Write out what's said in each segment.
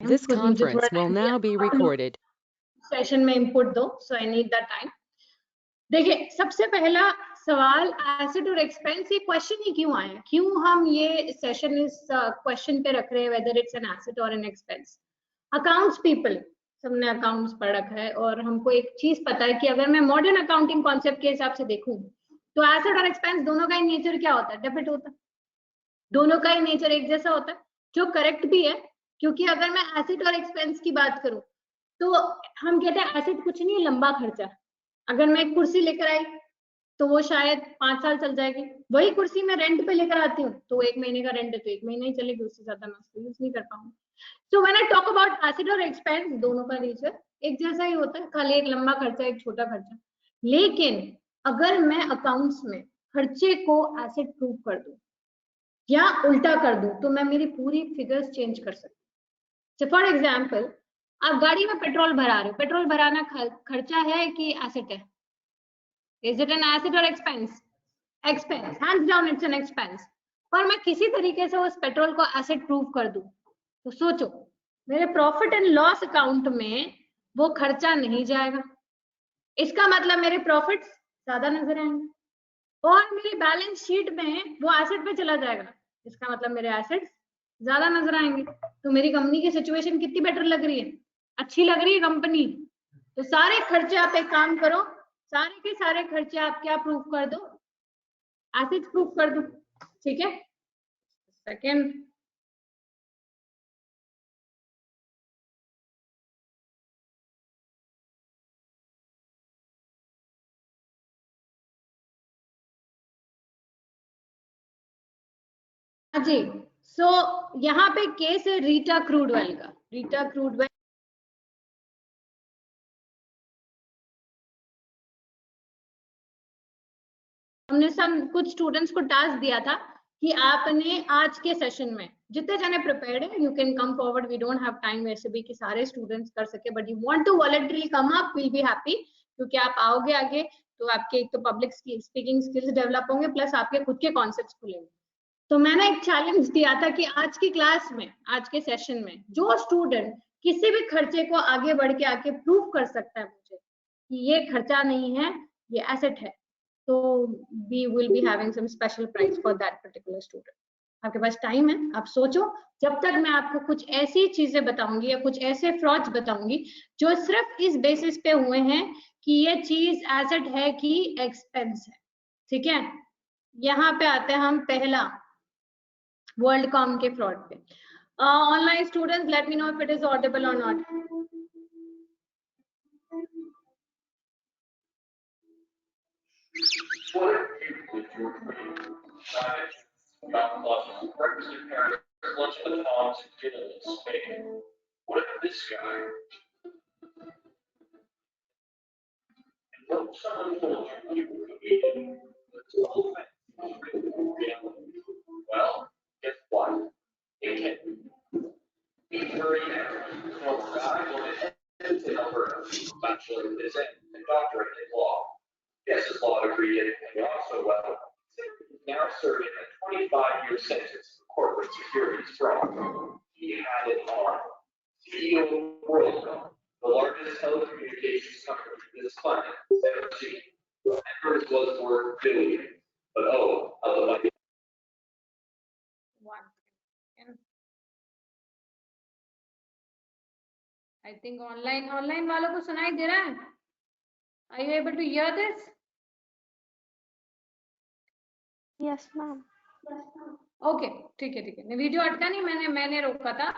This conference will now be recorded. Session में input दो, सो I need that time. देखिए, सबसे पहला सवाल एसेट और एक्सपेंस, ये क्वेश्चन ही क्यों आया, क्यों हम ये सेशन इस क्वेश्चन पे रख रहे हैं, वेदर इट्स एन एसेट और एन एक्सपेंस। अकाउंट्स पीपल, सबने अकाउंट्स पढ़ रखा है और हमको एक चीज पता है कि अगर मैं मॉडर्न अकाउंटिंग कॉन्सेप्ट के हिसाब से देखूं तो एसेट और एक्सपेंस दोनों का ही नेचर क्या होता है, डेबिट होता है। दोनों का ही नेचर एक जैसा होता है, जो करेक्ट भी है, क्योंकि अगर मैं एसेट और एक्सपेंस की बात करूं तो हम कहते हैं एसेट कुछ नहीं, लंबा खर्चा। अगर मैं एक कुर्सी लेकर आई तो वो शायद 5 साल चल जाएगी, वही कुर्सी मैं रेंट पे लेकर आती हूँ तो 1 महीने का रेंट है तो 1 महीना ही चलेगी, उससे ज्यादा मैं उसको यूज नहीं कर पाऊंगी। So when I talk about asset और एक्सपेंस, दोनों का नेचर एक जैसा ही होता है, खाली एक लंबा खर्चा एक छोटा खर्चा। लेकिन अगर मैं अकाउंट्स में खर्चे को एसेट प्रूव कर दूं या उल्टा कर दूं तो मैं मेरी पूरी फिगर्स चेंज कर सकती हूँ। फॉर एग्जाम्पल, आप गाड़ी में पेट्रोल भरा रहे हो, पेट्रोल भराना खर्चा है कि एसेट है? इज इट एन एसेट और expense? Expense, hands down it's an expense. और मैं किसी तरीके से उस पेट्रोल को एसेट प्रूव कर दूं तो सोचो, मेरे प्रॉफिट एंड लॉस अकाउंट में वो खर्चा नहीं जाएगा, इसका मतलब मेरे प्रॉफिट्स ज्यादा नजर आएंगे, और मेरी बैलेंस शीट में वो एसेट पे चला जाएगा, इसका मतलब मेरे एसेट्स ज्यादा नजर आएंगे। तो मेरी कंपनी की सिचुएशन कितनी बेटर लग रही है, अच्छी लग रही है कंपनी। तो सारे खर्चे आप एक काम करो, सारे के सारे खर्चे आप क्या प्रूव कर दो, एसेट्स प्रूव कर दो, ठीक है। सेकेंड, जी, सो यहाँ पे केस है रीटा क्रूड ऑयल का। रीटा क्रूड ऑयल हमने सब कुछ स्टूडेंट्स को टास्क दिया था कि आपने आज के सेशन में जितने जने प्रिपेयर्ड है, you can come forward, we don't have time वैसे भी कि सारे स्टूडेंट्स कर सके, but you want to voluntarily come up, will be happy, क्योंकि आप आओगे आगे तो आपके एक तो पब्लिक स्पीकिंग स्किल्स डेवलप होंगे, प्लस आपके खुद के कॉन्सेप्ट्स खुलेंगे। तो मैंने एक चैलेंज दिया था कि आज की क्लास में, आज के सेशन में जो स्टूडेंट किसी भी खर्चे को आगे बढ़ के आके प्रूव कर सकता है मुझे कि ये खर्चा नहीं है, ये एसेट है, तो we will be having some special prize for that particular student. आपके पास टाइम है, आप सोचो, जब तक मैं आपको कुछ ऐसी चीजें बताऊंगी या कुछ ऐसे फ्रॉड्स बताऊंगी जो सिर्फ इस बेसिस पे हुए हैं कि ये चीज एसेट है कि एक्सपेंस है, ठीक है। यहाँ पे आते हैं हम पहला वर्ल्ड कॉम के फ्रॉड पे। Online students, let me know if it is Audible और not. What if this guy? What if someone told you were vegan? Well, guess what? It can be very from a guy with an Alberta, bachelor in design and doctorate in law. Yes, his law degree and also now serving a 25-year sentence for corporate securities fraud. He had it on. CEO of WorldCom, the largest telecommunications company in this planet, ever seen. Edwards was worth billions, but oh, how the money. I think online वालों को सुनाई दे रहा है? Are you able to hear this? Yes, ma'am. Okay, ठीक है, video अटका नहीं, मैंने रोका था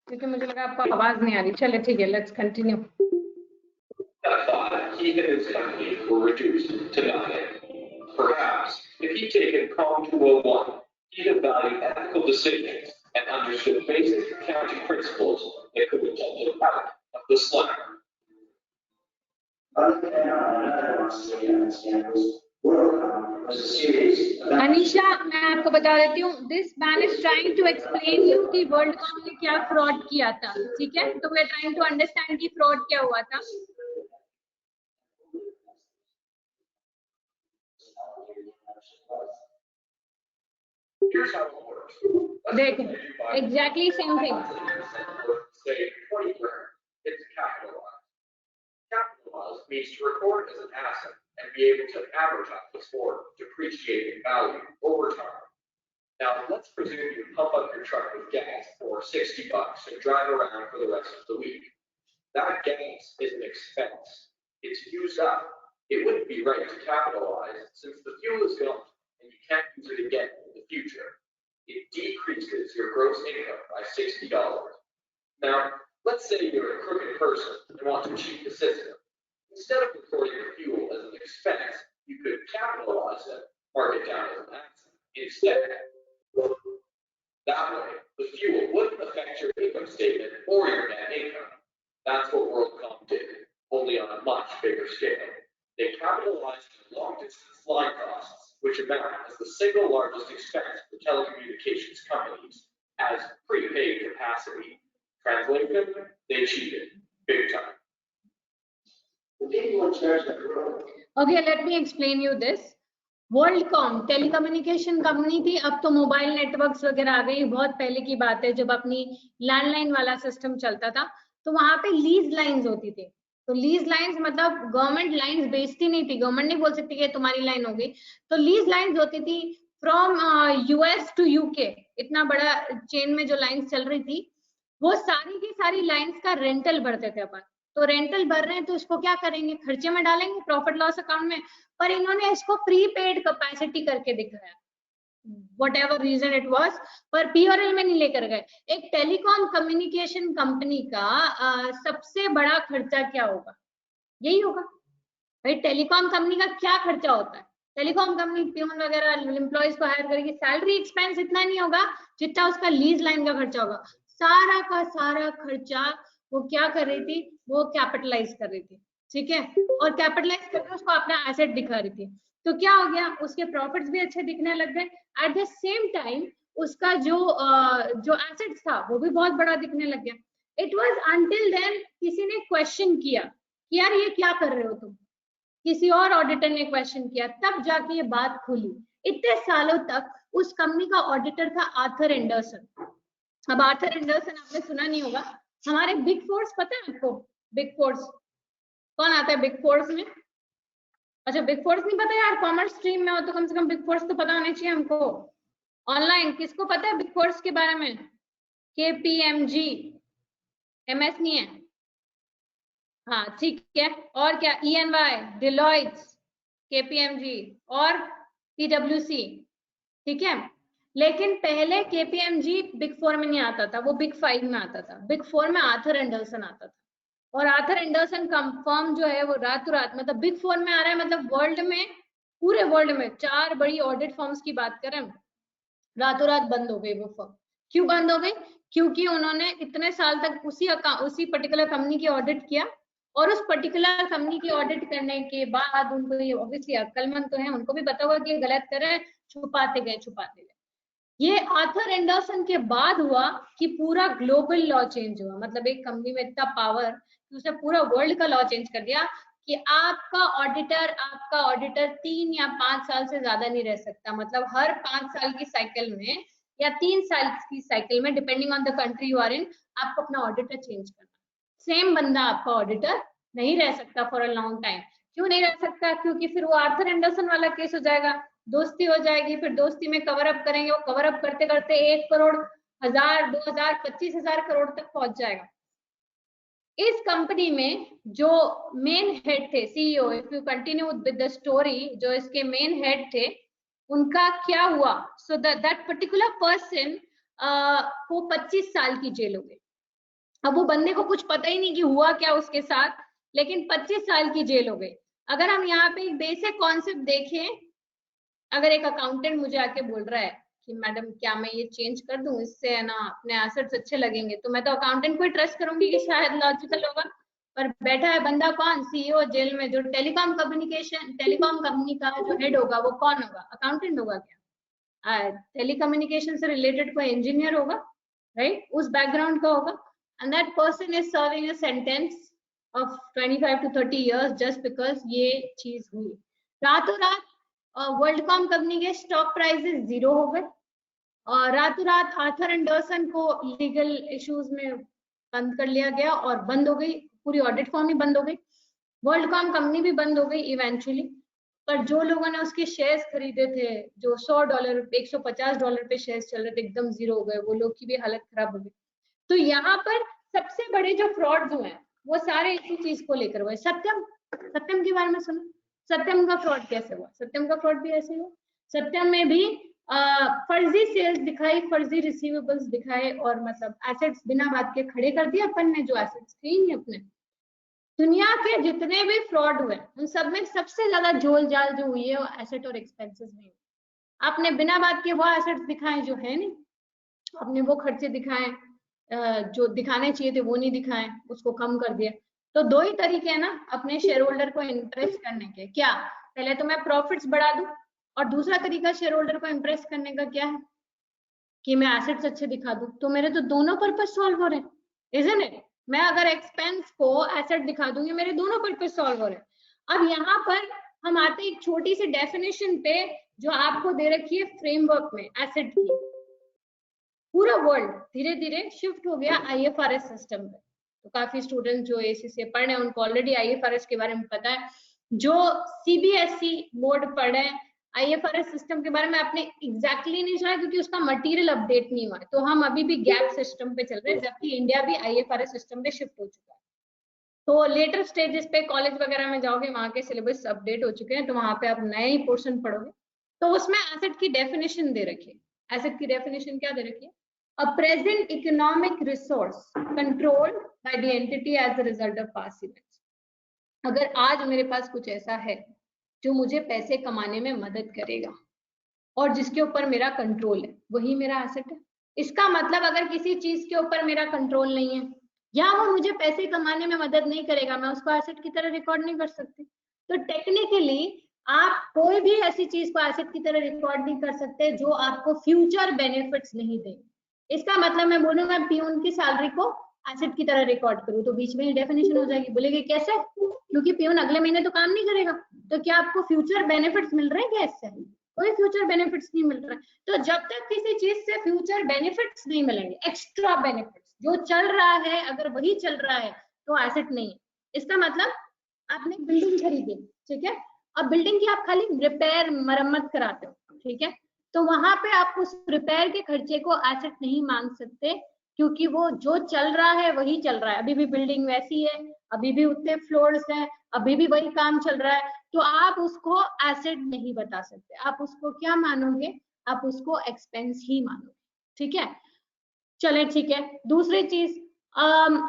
क्योंकि मुझे लगा आपको आवाज नहीं आ रही। चले ठीक है, let's continue. He and his company were reduced to nothing. Perhaps, if he'd taken COM 201, he'd have valued ethical decisions and understood basic accounting principles that could have kept him out of the slumber. Anisha, मैं आपको बता देती हूँ, this man is trying to explain you कि World Com ने क्या fraud किया था, ठीक है। तो we are trying to understand कि फ्रॉड क्या हुआ था। देखें, exactly same thing. say 20 grand, it's capitalized. Capitalized means to record as an asset and be able to amortize or depreciate in value over time. Now, let's presume you pump up your truck with gas for $60 and drive around for the rest of the week. That gas is an expense. It's used up. It wouldn't be right to capitalize since the fuel is gone and you can't use it again in the future. It decreases your gross income by $60. Now, let's say you're a crooked person and want to cheat the system. Instead of recording the fuel as an expense, you could capitalize it, mark it down as an asset instead. That way, the fuel wouldn't affect your income statement or your net income. That's what WorldCom did, only on a much bigger scale. They capitalized the long-distance line costs, which amount as the single largest expense for telecommunications companies, as prepaid capacity. Translation, they cheated, big time. Okay, let me explain you this. WorldCom telecommunication company थी, अब तो mobile networks वगैरह आ गई, बहुत पहले की बात है जब अपनी लैंडलाइन वाला सिस्टम चलता था तो वहां पे लीज लाइंस होती थी। तो लीज लाइंस मतलब गवर्नमेंट लाइंस बेचती नहीं थी, गवर्नमेंट नहीं बोल सकती कि तुम्हारी लाइन होगी, तो लीज लाइंस होती थी फ्रॉम यूएस टू यूके, इतना बड़ा चेन में जो लाइंस चल रही थी वो सारी की सारी लाइंस का रेंटल भरते थे अपन। तो रेंटल भर रहे हैं तो इसको क्या करेंगे, खर्चे में डालेंगे प्रॉफिट लॉस अकाउंट में, पर इन्होंने इसको प्रीपेड कैपेसिटी करके दिखाया, whatever reason it was, पर पीओआरएल में नहीं लेकर गए। एक टेलीकॉम कम्युनिकेशन कंपनी का सबसे बड़ा खर्चा क्या होगा, यही होगा भाई। टेलीकॉम कंपनी का क्या खर्चा होता है, टेलीकॉम कंपनी प्यून वगैरह एम्प्लॉइज को हायर करेगी, सैलरी एक्सपेंस इतना नहीं होगा जितना उसका लीज लाइन का खर्चा होगा। सारा का सारा खर्चा वो क्या कर रही थी, वो कैपिटलाइज कर रही थी, ठीक है, और कैपिटलाइज करके उसको अपना एसेट दिखा रही थी। तो क्या हो गया, उसके प्रॉफिट्स भी अच्छे दिखने लग गए, एट द सेम टाइम उसका जो एसेट्स था वो भी बहुत बड़ा दिखने लग गया। इट वाज अंटिल देन किसी ने क्वेश्चन किया कि यार ये क्या कर रहे हो तुम, किसी और ऑडिटर ने क्वेश्चन किया, तब जाके ये बात खुली। इतने सालों तक उस कंपनी का ऑडिटर था आर्थर एंडरसन। अब आर्थर एंडरसन आपने सुना नहीं होगा, हमारे बिग फोर्स पता है आपको, बिग फोर्स कौन आता है बिग फोर्स में? अच्छा बिग फोर्स नहीं पता यार, कॉमर्स स्ट्रीम में हो तो कम से कम बिग फोर्स तो पता होना चाहिए हमको। ऑनलाइन किसको पता है बिग फोर्स के बारे में? केपीएमजी, एमएस नहीं है, हाँ ठीक है, और क्या, ईएनवाई, डिलॉयट्स, केपीएमजी और पीडब्ल्यूसी, ठीक है। लेकिन पहले केपीएमजी बिग फोर में नहीं आता था, वो बिग फाइव में आता था। बिग फोर में आर्थर एंडरसन आता था, और आर्थर एंडरसन का फर्म जो है वो रातों रात, मतलब बिग फोर में आ रहा है, मतलब वर्ल्ड में, पूरे वर्ल्ड में 4 बड़ी ऑडिट फर्म्स की बात करें, रातों रात बंद हो गई वो फर्म। क्यों बंद हो गई? क्योंकि उन्होंने इतने साल तक उसी पर्टिकुलर कंपनी की ऑडिट किया, और उस पर्टिकुलर कंपनी की ऑडिट करने के बाद उनको ये ऑब्वियसली अक्लमंद तो है, उनको भी पता हुआ कि ये गलत कर रहे हैं, छुपाते गए। ये आर्थर एंडरसन के बाद हुआ कि पूरा ग्लोबल लॉ चेंज हुआ, मतलब एक कंपनी में इतना पावर कि उसने पूरा वर्ल्ड का लॉ चेंज कर दिया कि आपका ऑडिटर 3 या 5 साल से ज्यादा नहीं रह सकता, मतलब हर 5 साल की साइकिल में या 3 साल की साइकिल में, depending on the country you are in, आपको अपना ऑडिटर चेंज करना। सेम बंदा आपका ऑडिटर नहीं रह सकता फॉर अ लॉन्ग टाइम। क्यों नहीं रह सकता? क्योंकि फिर वो आर्थर एंडरसन वाला केस हो जाएगा, दोस्ती हो जाएगी, फिर दोस्ती में कवर अप करेंगे, वो कवर अप करते करते 1 करोड़, 1000, 2000, 25,000 करोड़ तक पहुंच जाएगा। इस कंपनी में जो मेन हेड थे, CEO, if you continue with the story, जो इसके मेन हेड थे, उनका क्या हुआ? सो दैट पर्टिकुलर पर्सन को 25 साल की जेल हो गई। अब वो बंदे को कुछ पता ही नहीं कि हुआ क्या उसके साथ, लेकिन 25 साल की जेल हो गई। अगर हम यहाँ पे एक बेसिक कॉन्सेप्ट देखें, अगर एक अकाउंटेंट मुझे आके बोल रहा है कि मैडम क्या मैं ये चेंज कर दूं, इससे है ना अपने एसेट्स अच्छे लगेंगे, तो मैं तो अकाउंटेंट को ही ट्रस्ट करूंगी कि शायद लॉजिकल होगा। पर बैठा है बंदा कौन? सीईओ जेल में, जो टेलीकॉम कंपनी का जो हेड होगा वो कौन होगा? अकाउंटेंट होगा क्या? टेलीकम्युनिकेशन से रिलेटेड कोई इंजीनियर होगा, राइट, उस बैकग्राउंड का होगा, and that person is serving a sentence of 25 to 30 years just because ये चीज हुई। रातों रात वर्ल्डकॉम कंपनी के स्टॉक प्राइसेस 0 हो गए, और रातों रात आर्थर एंडरसन को लीगल इश्यूज में बंद कर लिया गया और बंद हो गई, पूरी ऑडिट फॉर्म ही बंद हो गई, वर्ल्डकॉम कंपनी भी बंद हो गई इवेंचुअली। पर जो लोगों ने उसके शेयर्स खरीदे थे, जो $100 $150 पे शेयर्स चल रहे थे, एकदम जीरो हो गए, वो लोग की भी हालत खराब हो गई। तो यहाँ पर सबसे बड़े जो फ्रॉड्स हुए हैं वो सारे इसी चीज को लेकर हुए। सत्यम के बारे में सुनो, सत्यम का फ्रॉड कैसे हुआ? सत्यम का फ्रॉड भी ऐसे हुआ। सत्यम में भी फर्जी सेल्स दिखाई, फर्जी रिसीवेबल्स दिखाए और मतलब एसेट्स बिना बात के खड़े कर दिए अपन ने, जो एसेट्स थे ही नहीं अपने। दुनिया के जितने भी फ्रॉड हुए उन सब में सबसे ज्यादा झोल झाल जो हुई है वो एसेट और एक्सपेंसेस में। आपने बिना बात के वो एसेट्स दिखाए जो है नहीं, आपने वो खर्चे दिखाए जो दिखाने चाहिए थे वो नहीं दिखाए, उसको कम कर दिया। तो दो ही तरीके हैं ना अपने शेयर होल्डर को इम्प्रेस करने के। क्या? पहले तो मैं प्रॉफिट्स बढ़ा दूं, और दूसरा तरीका शेयर होल्डर को इम्प्रेस करने का क्या है कि मैं एसेट्स अच्छे दिखा दूं। तो मेरे तो दोनों पर्पस सॉल्व हो रहे हैं, इजंट इट? मैं अगर एक्सपेंस को एसेट दिखा दूंगी, मेरे दोनों पर्पस सॉल्व हो रहे हैं। अब यहाँ पर हम आते हैं एक छोटी सी डेफिनेशन पे जो आपको दे रखी है फ्रेमवर्क में एसेट की। पूरा वर्ल्ड धीरे धीरे शिफ्ट हो गया IFRS सिस्टम पे। तो काफी स्टूडेंट जो ACCA पढ़ रहे हैं उनको ऑलरेडी IFRS के बारे में पता है। जो CBSE बोर्ड पढ़े हैं IFRS सिस्टम के बारे में आपने एग्जैक्टली नहीं सुना क्योंकि उसका मटेरियल अपडेट नहीं हुआ है। तो हम अभी भी गैप सिस्टम पे चल रहे हैं, जबकि इंडिया भी IFRS सिस्टम पे शिफ्ट हो चुका है। तो लेटर स्टेजेस पे कॉलेज वगैरह में जाओगे, वहां के सिलेबस अपडेट हो चुके हैं, तो वहां पे आप नए ही पोर्शन पढ़ोगे। तो उसमें एसेट की डेफिनेशन दे रखी है। एसेट की डेफिनेशन क्या दे रखी है? A present economic resource controlled by the entity as a result of past events. अगर आज मेरे पास कुछ ऐसा है जो मुझे पैसे कमाने में मदद करेगा और जिसके ऊपर मेरा कंट्रोल है, वही मेरा एसेट है। इसका मतलब अगर किसी चीज के ऊपर मेरा कंट्रोल नहीं है या वो मुझे पैसे कमाने में मदद नहीं करेगा, मैं उसको एसेट की तरह रिकॉर्ड नहीं कर सकती। तो टेक्निकली आप कोई भी ऐसी चीज को एसेट की तरह रिकॉर्ड नहीं कर सकते जो आपको फ्यूचर बेनिफिट्स नहीं देंगे। इसका मतलब मैं बोलूँ मैं पियून की सैलरी को एसेट की तरह रिकॉर्ड करूँ तो बीच में ही डेफिनेशन हो जाएगी। बोलेगी कैसे? क्योंकि पियून अगले महीने तो काम नहीं करेगा। तो क्या आपको फ्यूचर बेनिफिट्स मिल रहे हैं क्या इससे? कोई फ्यूचर बेनिफिट्स नहीं मिल रहा है। तो जब तक किसी चीज से फ्यूचर बेनिफिट्स नहीं मिलेंगे, एक्स्ट्रा बेनिफिट्स, जो चल रहा है अगर वही चल रहा है तो एसेट नहीं है। इसका मतलब आपने बिल्डिंग खरीदी, ठीक है, अब बिल्डिंग की आप खाली रिपेयर मरम्मत कराते हो, ठीक है, तो वहां पे आप उस रिपेयर के खर्चे को एसेट नहीं मान सकते क्योंकि वो जो चल रहा है वही चल रहा है। अभी भी बिल्डिंग वैसी है, अभी भी उतने फ्लोर्स हैं, अभी भी वही काम चल रहा है, तो आप उसको एसेट नहीं बता सकते। आप उसको क्या मानोगे? आप उसको एक्सपेंस ही मानोगे, ठीक है। चले ठीक है। दूसरी चीज,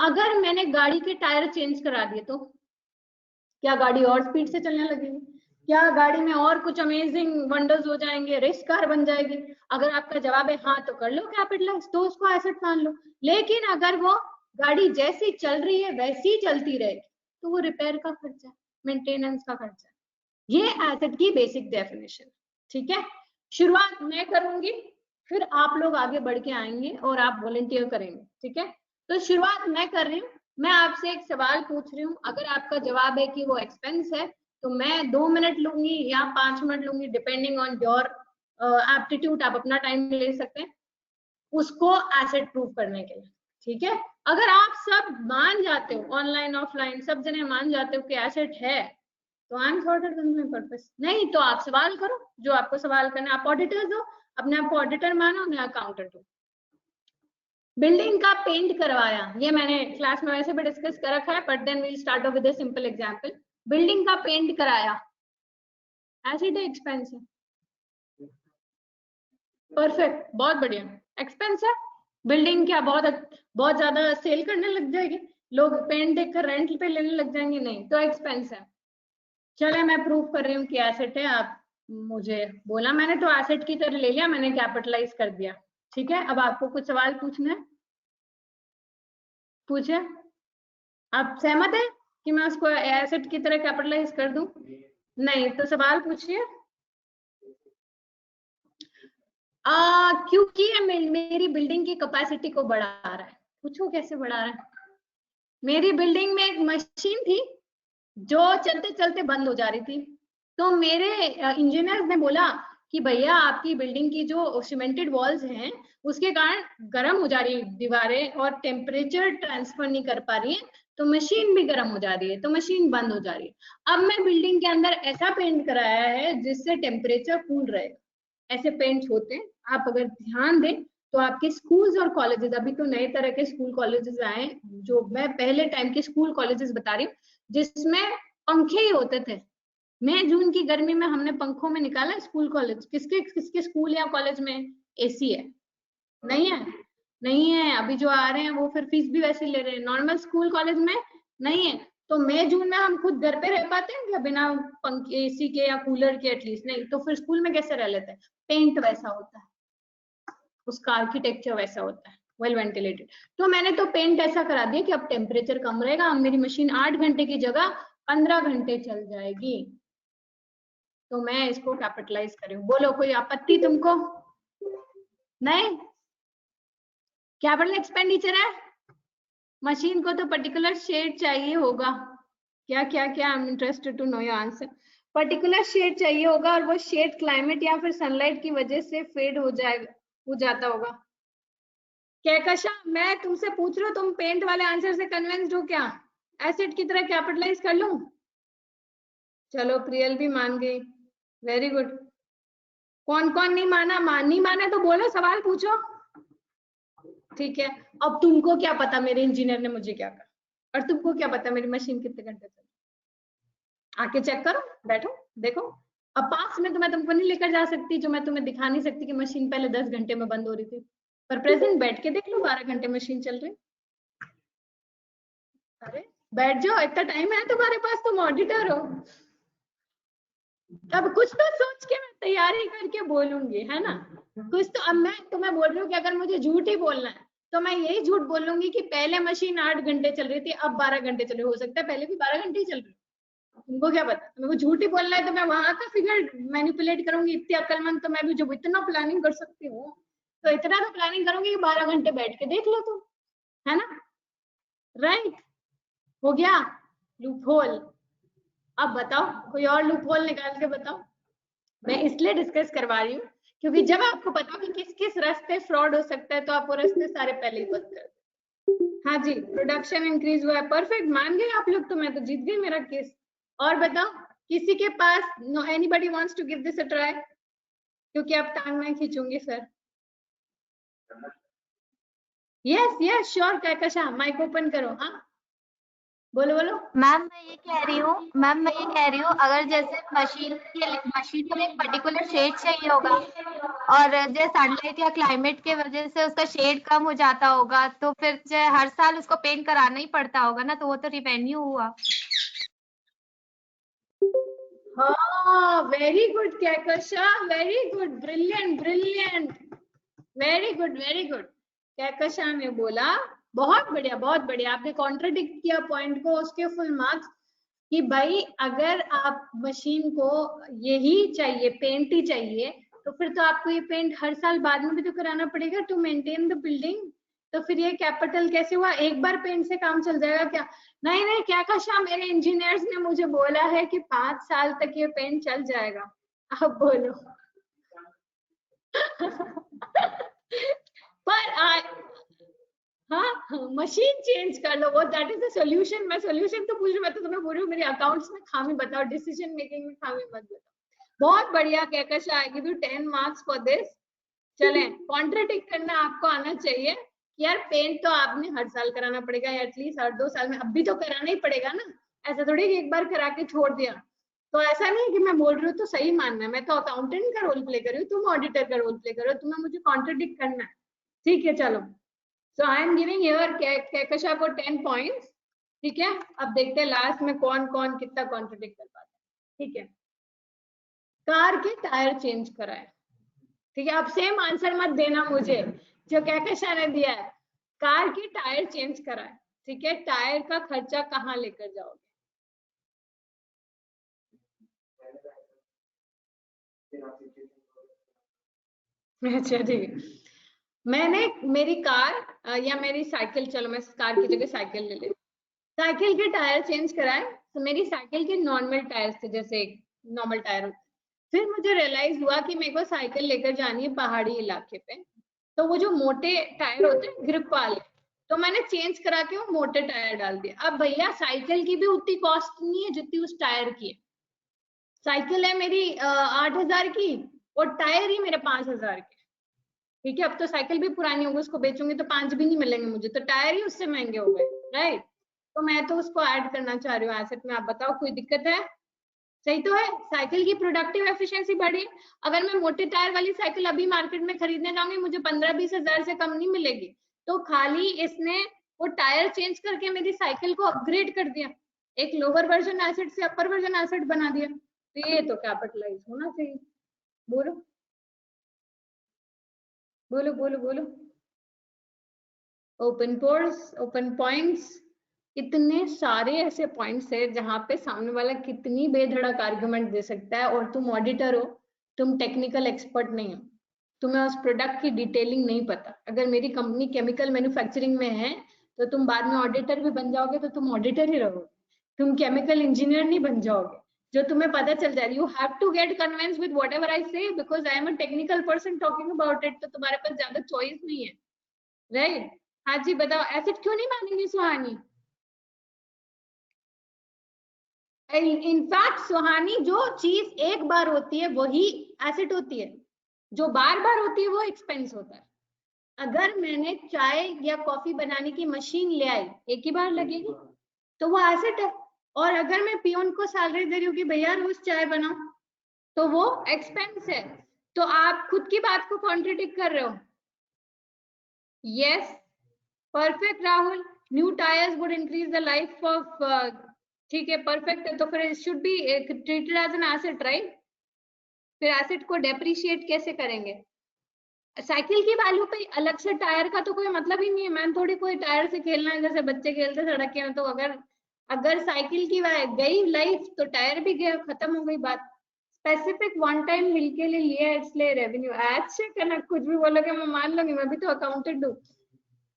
अगर मैंने गाड़ी के टायर चेंज करा दिए तो क्या गाड़ी और स्पीड से चलने लगेगी? क्या गाड़ी में और कुछ अमेजिंग वंडर्स हो जाएंगे, रेस कार बन जाएगी? अगर आपका जवाब है हाँ तो कर लो कैपिटलाइज, तो उसको एसेट मान लो। लेकिन अगर वो गाड़ी जैसी चल रही है वैसी ही चलती रहेगी तो वो रिपेयर का खर्चा, मेंटेनेंस का खर्चा। ये एसेट की बेसिक डेफिनेशन, ठीक है। शुरुआत मैं करूंगी, फिर आप लोग आगे बढ़ के आएंगे और आप वॉलंटियर करेंगे, ठीक है। तो शुरुआत मैं कर रही हूँ। मैं आपसे एक सवाल पूछ रही हूँ, अगर आपका जवाब है कि वो एक्सपेंस है तो मैं 2 मिनट लूंगी या 5 मिनट लूंगी, डिपेंडिंग ऑन योर एप्टीट्यूड। आप अपना टाइम ले सकते हैं उसको एसेट प्रूव करने के लिए, ठीक है। अगर आप सब मान जाते हो, ऑनलाइन ऑफलाइन सब जने मान जाते हो कि एसेट है, तो I am sorted with my purpose. नहीं तो आप सवाल करो जो आपको सवाल करना। आप ऑडिटर्स हो, अपने आप को ऑडिटर मानो, मैं अकाउंटेंट हूँ। बिल्डिंग का पेंट करवाया, ये मैंने क्लास में वैसे भी डिस्कस कर रखा है, but then we start with a simple example. Building का पेंट कराया, एसेट है एक्सपेंस है? परफेक्ट, बहुत बढ़िया। एक्सपेंस है। बिल्डिंग क्या बहुत ज्यादा सेल करने लग जाएगी, लोग पेंट देखकर रेंट पे लेने लग जाएंगे? नहीं, तो एक्सपेंस है। चले मैं प्रूव कर रही हूँ कि एसेट है। आप मुझे बोला, मैंने तो एसेट की तरह ले लिया, मैंने कैपिटलाइज कर दिया, ठीक है। अब आपको कुछ सवाल पूछना है, पूछे। आप सहमत है कि मैं उसको एसेट की तरह कैपिटलाइज कर दूं? नहीं तो सवाल पूछिए। क्योंकि ये मेरी बिल्डिंग की कैपेसिटी को बढ़ा रहा है। पूछो कैसे बढ़ा रहा है? मेरी बिल्डिंग में एक मशीन थी जो चलते चलते बंद हो जा रही थी, तो मेरे इंजीनियर्स ने बोला कि भैया आपकी बिल्डिंग की जो सीमेंटेड वॉल्स हैं उसके कारण गर्म हो जा रही है दीवारें और टेम्परेचर ट्रांसफर नहीं कर पा रही है, तो मशीन भी गर्म हो जा रही है, तो मशीन बंद हो जा रही है। अब मैं बिल्डिंग के अंदर ऐसा पेंट कराया है जिससे टेम्परेचर कूल रहेगा। ऐसे पेंट्स होते हैं, आप अगर ध्यान दें तो आपके स्कूल्स और कॉलेजेस, अभी तो नए तरह के स्कूल कॉलेजेस आए, जो मैं पहले टाइम के स्कूल कॉलेजेस बता रही हूँ जिसमें पंखे ही होते थे। मई जून की गर्मी में हमने पंखों में निकाला स्कूल कॉलेज। किसके किसके स्कूल या कॉलेज में एसी है? नहीं है, नहीं है। अभी जो आ रहे हैं वो फिर फीस भी वैसे ले रहे हैं, नॉर्मल स्कूल कॉलेज में नहीं है। तो मई जून में हम खुद घर पे रह पाते हैं क्या बिना पंखे एसी के या कूलर के? एटलीस्ट नहीं, तो फिर स्कूल में कैसे रह लेते हैं? पेंट वैसा होता है, उसका आर्किटेक्चर वैसा होता है, वेल वेंटिलेटेड। तो मैंने तो पेंट ऐसा करा दिया कि अब टेम्परेचर कम रहेगा, अब मेरी मशीन 8 घंटे की जगह 15 घंटे चल जाएगी। तो मैं इसको कैपिटलाइज करूं। बोलो कोई आपत्ति तुमको? नहीं, कैपिटल एक्सपेंडिचर है। मशीन को तो पर्टिकुलर शेड चाहिए होगा। क्या क्या क्या? I am interested to know your answer. Particular shade चाहिए होगा और वो शेड क्लाइमेट या फिर सनलाइट की वजह से फेड हो जाएगा, हो जाता होगा। कहकशा, मैं तुमसे पूछ रहा हूँ, तुम पेंट वाले आंसर से कन्विंस्ड हो क्या? एसिड की तरह कैपिटलाइज कर लूं? चलो प्रियल भी मान गई, वेरी गुड। कौन कौन नहीं माना? नहीं माना तो बोलो, सवाल पूछो। ठीक है, अब तुमको क्या पता मेरे इंजीनियर ने मुझे क्या कहा, और तुमको क्या पता मेरी मशीन कितने घंटे चली? आके चेक करो, बैठो देखो। अब पास में तो मैं तुमको नहीं लेकर जा सकती, जो मैं तुम्हें दिखा नहीं सकती कि मशीन पहले 10 घंटे में बंद हो रही थी, पर प्रेजेंट बैठ के देख लो 12 घंटे मशीन चल रही। अरे बैठ जाओ, इतना टाइम है तुम्हारे पास, तुम ऑडिटर हो। अब कुछ तो सोच के मैं तैयारी करके बोलूंगी, है ना? कुछ तो। अब मैं तुम्हें बोल रही हूँ कि अगर मुझे झूठ ही बोलना है तो मैं यही झूठ बोलूंगी कि पहले मशीन 8 घंटे चल रही थी, अब 12 घंटे चल रही। हो सकता है पहले भी 12 घंटे ही चल रही। तुमको क्या पता? मेरे को झूठ ही बोलना है तो मैं वहां का फिगर मैनिपुलेट करूंगी। इतनी अक्लमंद तो मैं भी, जब इतना प्लानिंग कर सकती हूँ तो इतना तो प्लानिंग करूंगी कि 12 घंटे बैठ के देख लो तुम, है ना? राइट, हो गया लूप होल। अब बताओ, कोई और लूप होल निकाल के बताओ। मैं इसलिए डिस्कस करवा रही हूँ क्योंकि जब आपको पता हो कि किस किस रास्ते फ्रॉड हो सकता है तो आप वो रास्ते सारे पहले ही बंद कर दो। हाँ जी, प्रोडक्शन इंक्रीज हुआ है, परफेक्ट, मान गए आप लोग, तो मैं तो जीत गई मेरा केस। और बताओ, किसी के पास no anybody wants to give this a try? क्योंकि अब टांग मैं खींचूंगी फिर। Yes yes sure, Kahkasha mic open करो। हाँ बोलो बोलो। मैम मैं ये कह रही हूँ अगर जैसे मशीन को एक पर्टिकुलर शेड चाहिए होगा और जैसे सनलाइट या क्लाइमेट के वजह से उसका शेड कम हो जाता होगा, तो फिर जो हर साल उसको पेंट कराना ही पड़ता होगा ना, तो वो तो रिवेन्यू हुआ। हाँ very good Kahkasha, very good, brilliant brilliant, very good very good. Kahkasha ने बोला बहुत बढ़िया बहुत बढ़िया, आपने कॉन्ट्रडिक्ट किया पॉइंट को, उसके फुल मार्क्स। कि भाई अगर आप मशीन को यही चाहिए, पेंट ही चाहिए, तो फिर तो आपको ये पेंट हर साल बाद में भी तो कराना पड़ेगा टू मेंटेन द बिल्डिंग। तो फिर ये कैपिटल कैसे हुआ? एक बार पेंट से काम चल जाएगा क्या? नहीं नहीं कहकशा, मेरे इंजीनियर्स ने मुझे बोला है कि 5 साल तक ये पेंट चल जाएगा। अब बोलो। पर हाँ, मशीन चेंज कर लो, वो दैट इज द सॉल्यूशन। मैं सॉल्यूशन तो पूछ रही हूँ, मैं तो तुम्हें बोल रही हूँ मेरे अकाउंट्स में खामी बताओ, डिसीजन मेकिंग में खामी मत बताओ। बहुत बढ़िया Kahkasha, I give you 10 marks for this. चलें, कॉन्ट्रडिक्ट करना आपको आना चाहिए कि यार पेंट तो आपने हर साल कराना पड़ेगा, या एटलीस्ट हर 2 साल में, अब भी तो कराना ही पड़ेगा ना। ऐसा थोड़ी कि एक बार करा के छोड़ दिया। तो ऐसा नहीं है कि मैं बोल रही हूँ तो सही मानना है, मैं तो अकाउंटेंट का रोल प्ले कर रही हूँ, तुम ऑडिटर का रोल प्ले करो, तुम्हें मुझे कॉन्ट्रडिक्ट करना है। ठीक है चलो, so I am giving your Kahkasha को 10 पॉइंट्स। ठीक है, अब देखते हैं लास्ट में कौन कौन कितना कॉन्ट्रडिक्ट कर पाता है। ठीक है, कार के टायर चेंज कराए। ठीक है, अब सेम आंसर मत देना मुझे जो कहकशा ने दिया है। कार के टायर चेंज कराए, ठीक है, टायर का खर्चा कहाँ लेकर जाओगे? अच्छा ठीक है, मैंने मेरी कार या मेरी साइकिल, चलो मैं कार की जगह साइकिल ले लेती, साइकिल के टायर चेंज कराए। तो मेरी साइकिल के नॉर्मल टायर्स थे, जैसे नॉर्मल टायर होते। फिर मुझे रियलाइज हुआ कि मेरे को साइकिल लेकर जानी है पहाड़ी इलाके पे, तो वो जो मोटे टायर होते हैं ग्रिप वाले, तो मैंने चेंज करा के वो मोटे टायर डाल दिए। अब भैया साइकिल की भी उतनी कॉस्ट नहीं है जितनी उस टायर की है। साइकिल है मेरी 8,000 की और टायर ही मेरे 5,000 के। ठीक है, अब तो साइकिल भी पुरानी होगी, उसको बेचूंगी तो 5 भी नहीं मिलेंगे मुझे, तो टायर ही उससे महंगे हो गए, राइट। तो मैं तो उसको ऐड करना चाह रही हूँ एसेट में। आप बताओ कोई दिक्कत है? सही तो है, साइकिल की प्रोडक्टिव एफिशिएंसी बढ़ी। अगर मैं मोटे टायर वाली साइकिल अभी मार्केट में खरीदने जाऊंगी, मुझे 15-20 हजार से कम नहीं मिलेगी। तो खाली इसने वो टायर चेंज करके मेरी साइकिल को अपग्रेड कर दिया, एक लोअर वर्जन एसेट से अपर वर्जन एसेट बना दिया। तो ये तो कैपिटलाइज होना चाहिए। बोलो बोलो बोलो बोलो। ओपन पोर्स, ओपन पॉइंट्स, इतने सारे ऐसे पॉइंट्स है जहां पे सामने वाला कितनी बेधड़क आर्गुमेंट दे सकता है, और तुम ऑडिटर हो, तुम टेक्निकल एक्सपर्ट नहीं हो, तुम्हें उस प्रोडक्ट की डिटेलिंग नहीं पता। अगर मेरी कंपनी केमिकल मैन्युफैक्चरिंग में है तो तुम बाद में ऑडिटर भी बन जाओगे तो तुम ऑडिटर ही रहोगे, तुम केमिकल इंजीनियर नहीं बन जाओगे। जो तुम्हें पता चल जाए, you have to get convince with whatever I say, because I am a technical person talking about it. तो तुम्हारे पास ज्यादा चॉइस नहीं है, राइट। हाँ जी बताओ, एसिड क्यों नहीं मानेंगी सुहानी? इनफैक्ट सुहानी, जो चीज एक बार होती है वही एसिड होती है, जो बार बार होती है वो एक्सपेंस होता है। अगर मैंने चाय या कॉफी बनाने की मशीन ले आई, एक ही बार लगेगी, तो वो एसिड है। और अगर मैं पियोन को सैलरी दे रही हूँ कि भैया रोज चाय बनाओ, तो वो एक्सपेंस है। तो आप खुद की बात को कॉन्ट्रडिक्ट कर रहे हो। Yes, perfect Rahul, new tyres would increase the life of, ठीक है परफेक्ट है, तो फिर it should be treated as an asset, right. फिर एसेट को डेप्रिशिएट कैसे करेंगे? साइकिल की वैल्यू पे अलग से टायर का तो कोई मतलब ही नहीं है। मैंने थोड़ी कोई टायर से खेलना है जैसे बच्चे खेलते सड़क के में। तो अगर साइकिल की गई लाइफ तो टायर भी गया, खत्म हो गई बात। स्पेसिफिक वन टाइम बिल के लिए लिया इसलिए रेवेन्यू ऐसे करना, कुछ भी बोलोगे मैं मान लूंगी, मैं भी तो अकाउंटेंट हूँ।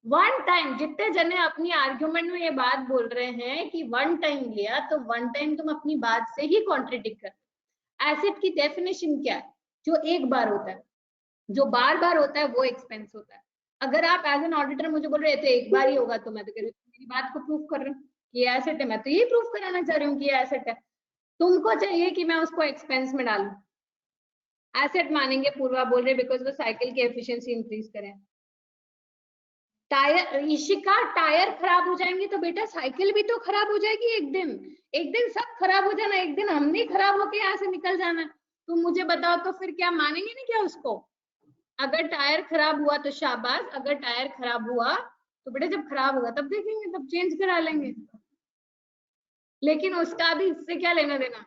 वन टाइम, जितने जने अपनी आर्ग्यूमेंट में ये बात बोल रहे हैं कि वन टाइम लिया, तो वन टाइम तुम अपनी बात से ही कॉन्ट्रडिक्ट कर। एसेट की डेफिनेशन क्या है? जो एक बार होता है, जो बार बार होता है वो एक्सपेंस होता है। अगर आप एज एन ऑडिटर मुझे बोल रहे थे एक बार ही होगा, तो मैं तो कह रही हूँ मेरी बात को प्रूफ कर रही हूँ कि ये एसेट है, मैं तो यही प्रूफ कराना चाह रही हूँ कि ये एसेट है। तुमको चाहिए कि मैं उसको एक्सपेंस में डालूं। एसेट मानेंगे, पूर्वा बोल रहे बिकॉज वो साइकिल की एफिशिएंसी इंक्रीज करें। टायर, इशिका टायर खराब हो जाएंगे तो बेटा साइकिल भी तो खराब हो जाएगी एक दिन। एक दिन सब खराब हो जाना, एक दिन हमने खराब होके यहाँ से निकल जाना। तुम मुझे बताओ तो फिर क्या मानेंगे नहीं क्या उसको? अगर टायर खराब हुआ तो शाबाश, अगर टायर खराब हुआ तो बेटा जब खराब होगा तब देखेंगे, तब चेंज करा लेंगे। लेकिन उसका भी इससे क्या लेना देना?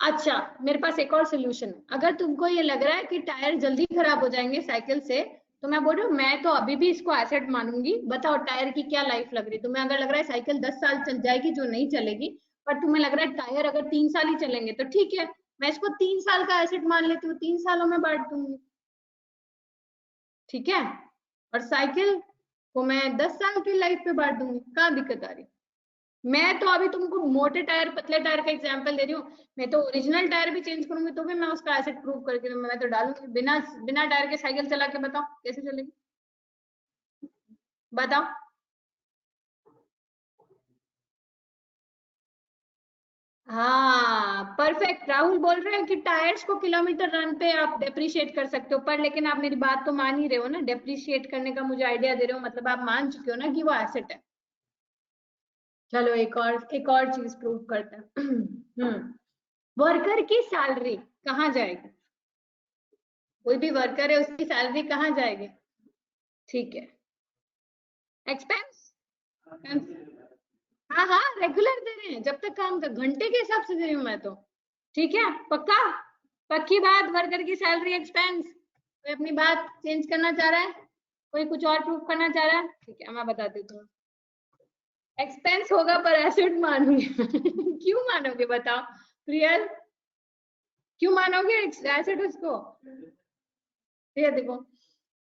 अच्छा, मेरे पास एक और सोल्यूशन है। अगर तुमको ये लग रहा है कि टायर जल्दी खराब हो जाएंगे साइकिल से, तो मैं बोल रही हूँ मैं तो अभी भी इसको एसेट मानूंगी। बताओ टायर की क्या लाइफ लग रही है तुम्हें? अगर लग रहा है साइकिल 10 साल चल जाएगी जो नहीं चलेगी, पर तुम्हें लग रहा है टायर अगर 3 साल ही चलेंगे, तो ठीक है, मैं इसको 3 साल का एसेट मान लेती हूँ, 3 सालों में बांट दूंगी, ठीक है। और साइकिल को मैं 10 साल की लाइफ पे बांट दूंगी, कहाँ दिक्कत आ रही? मैं तो अभी तुमको मोटे टायर पतले टायर का एग्जांपल दे रही हूँ। मैं तो ओरिजिनल टायर भी चेंज करूंगी तो भी मैं उसका एसेट प्रूव करके मैं तो डालूंगी। बिना बिना टायर के साइकिल चला के बताओ कैसे चलेगी? बताओ। हाँ परफेक्ट, राहुल बोल रहे हैं कि टायर्स को किलोमीटर रन पे आप डेप्रिशिएट कर सकते हो, पर लेकिन आप मेरी बात तो मान ही रहे हो ना, डेप्रिशिएट करने का मुझे आइडिया दे रहे हो, मतलब आप मान चुके हो ना कि वो एसेट है। चलो एक और चीज प्रूव करते हैं। वर्कर की सैलरी कहाँ जाएगी? कोई भी वर्कर है उसकी सैलरी कहाँ जाएगी? ठीक है, एक्सपेंस। हाँ हाँ रेगुलर दे रहे हैं, जब तक काम का घंटे के हिसाब से दे रही हूँ मैं तो। ठीक है, पक्का, पक्की बात। वर्कर की सैलरी एक्सपेंस। कोई अपनी बात चेंज करना चाह रहा है? कोई कुछ और प्रूफ करना चाह रहा है? ठीक है, मैं बता देती हूँ। एक्सपेंस होगा पर एसेट मानूंगी। क्यों मानोगे बताओ प्रियल, क्यों मानोगे एसेट उसको? ये देखो,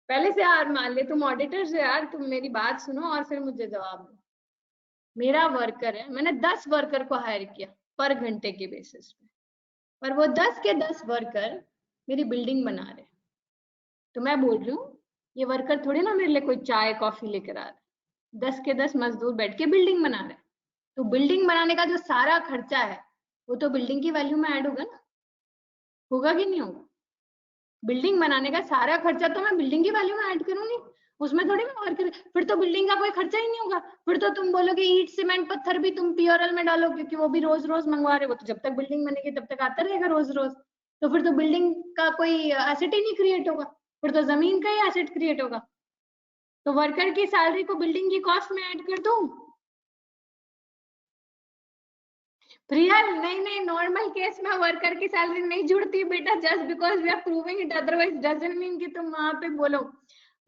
पहले से यार मान ले तुम ऑडिटर से, यार तुम मेरी बात सुनो और फिर मुझे जवाब दो। मेरा वर्कर है, मैंने 10 वर्कर को हायर किया पर घंटे के बेसिस पे, पर वो 10 के 10 वर्कर मेरी बिल्डिंग बना रहे, तो मैं बोल रही हूँ ये वर्कर थोड़ी ना मेरे लिए कोई चाय कॉफी लेकर आ रहा है, 10 के 10 मजदूर बैठ के बिल्डिंग बना रहे हैं। तो बिल्डिंग बनाने का जो सारा खर्चा है वो तो बिल्डिंग की वैल्यू में ऐड होगा ना, होगा कि नहीं होगा? बिल्डिंग बनाने का सारा खर्चा तो मैं बिल्डिंग की वैल्यू में ऐड करूंगी, उसमें थोड़ी मैं वर्कर, फिर तो बिल्डिंग का कोई खर्चा ही नहीं होगा। फिर तो तुम बोलोगे ईंट सीमेंट पत्थर भी तुम पीओरएल में डालो, क्योंकि वो भी रोज रोज मंगवा रहे हो, तो जब तक बिल्डिंग बनेगी तब तक आता रहेगा रोज रोज, तो फिर तो बिल्डिंग का कोई एसेट ही नहीं क्रिएट होगा, फिर तो जमीन का ही एसेट क्रिएट होगा। तो वर्कर की सैलरी को बिल्डिंग की कॉस्ट में ऐड कर दूं? प्रिया नहीं नहीं, नॉर्मल केस में वर्कर की सैलरी नहीं जुड़ती बेटा, just because we are proving it, otherwise doesn't mean कि तुम वहां पे बोलो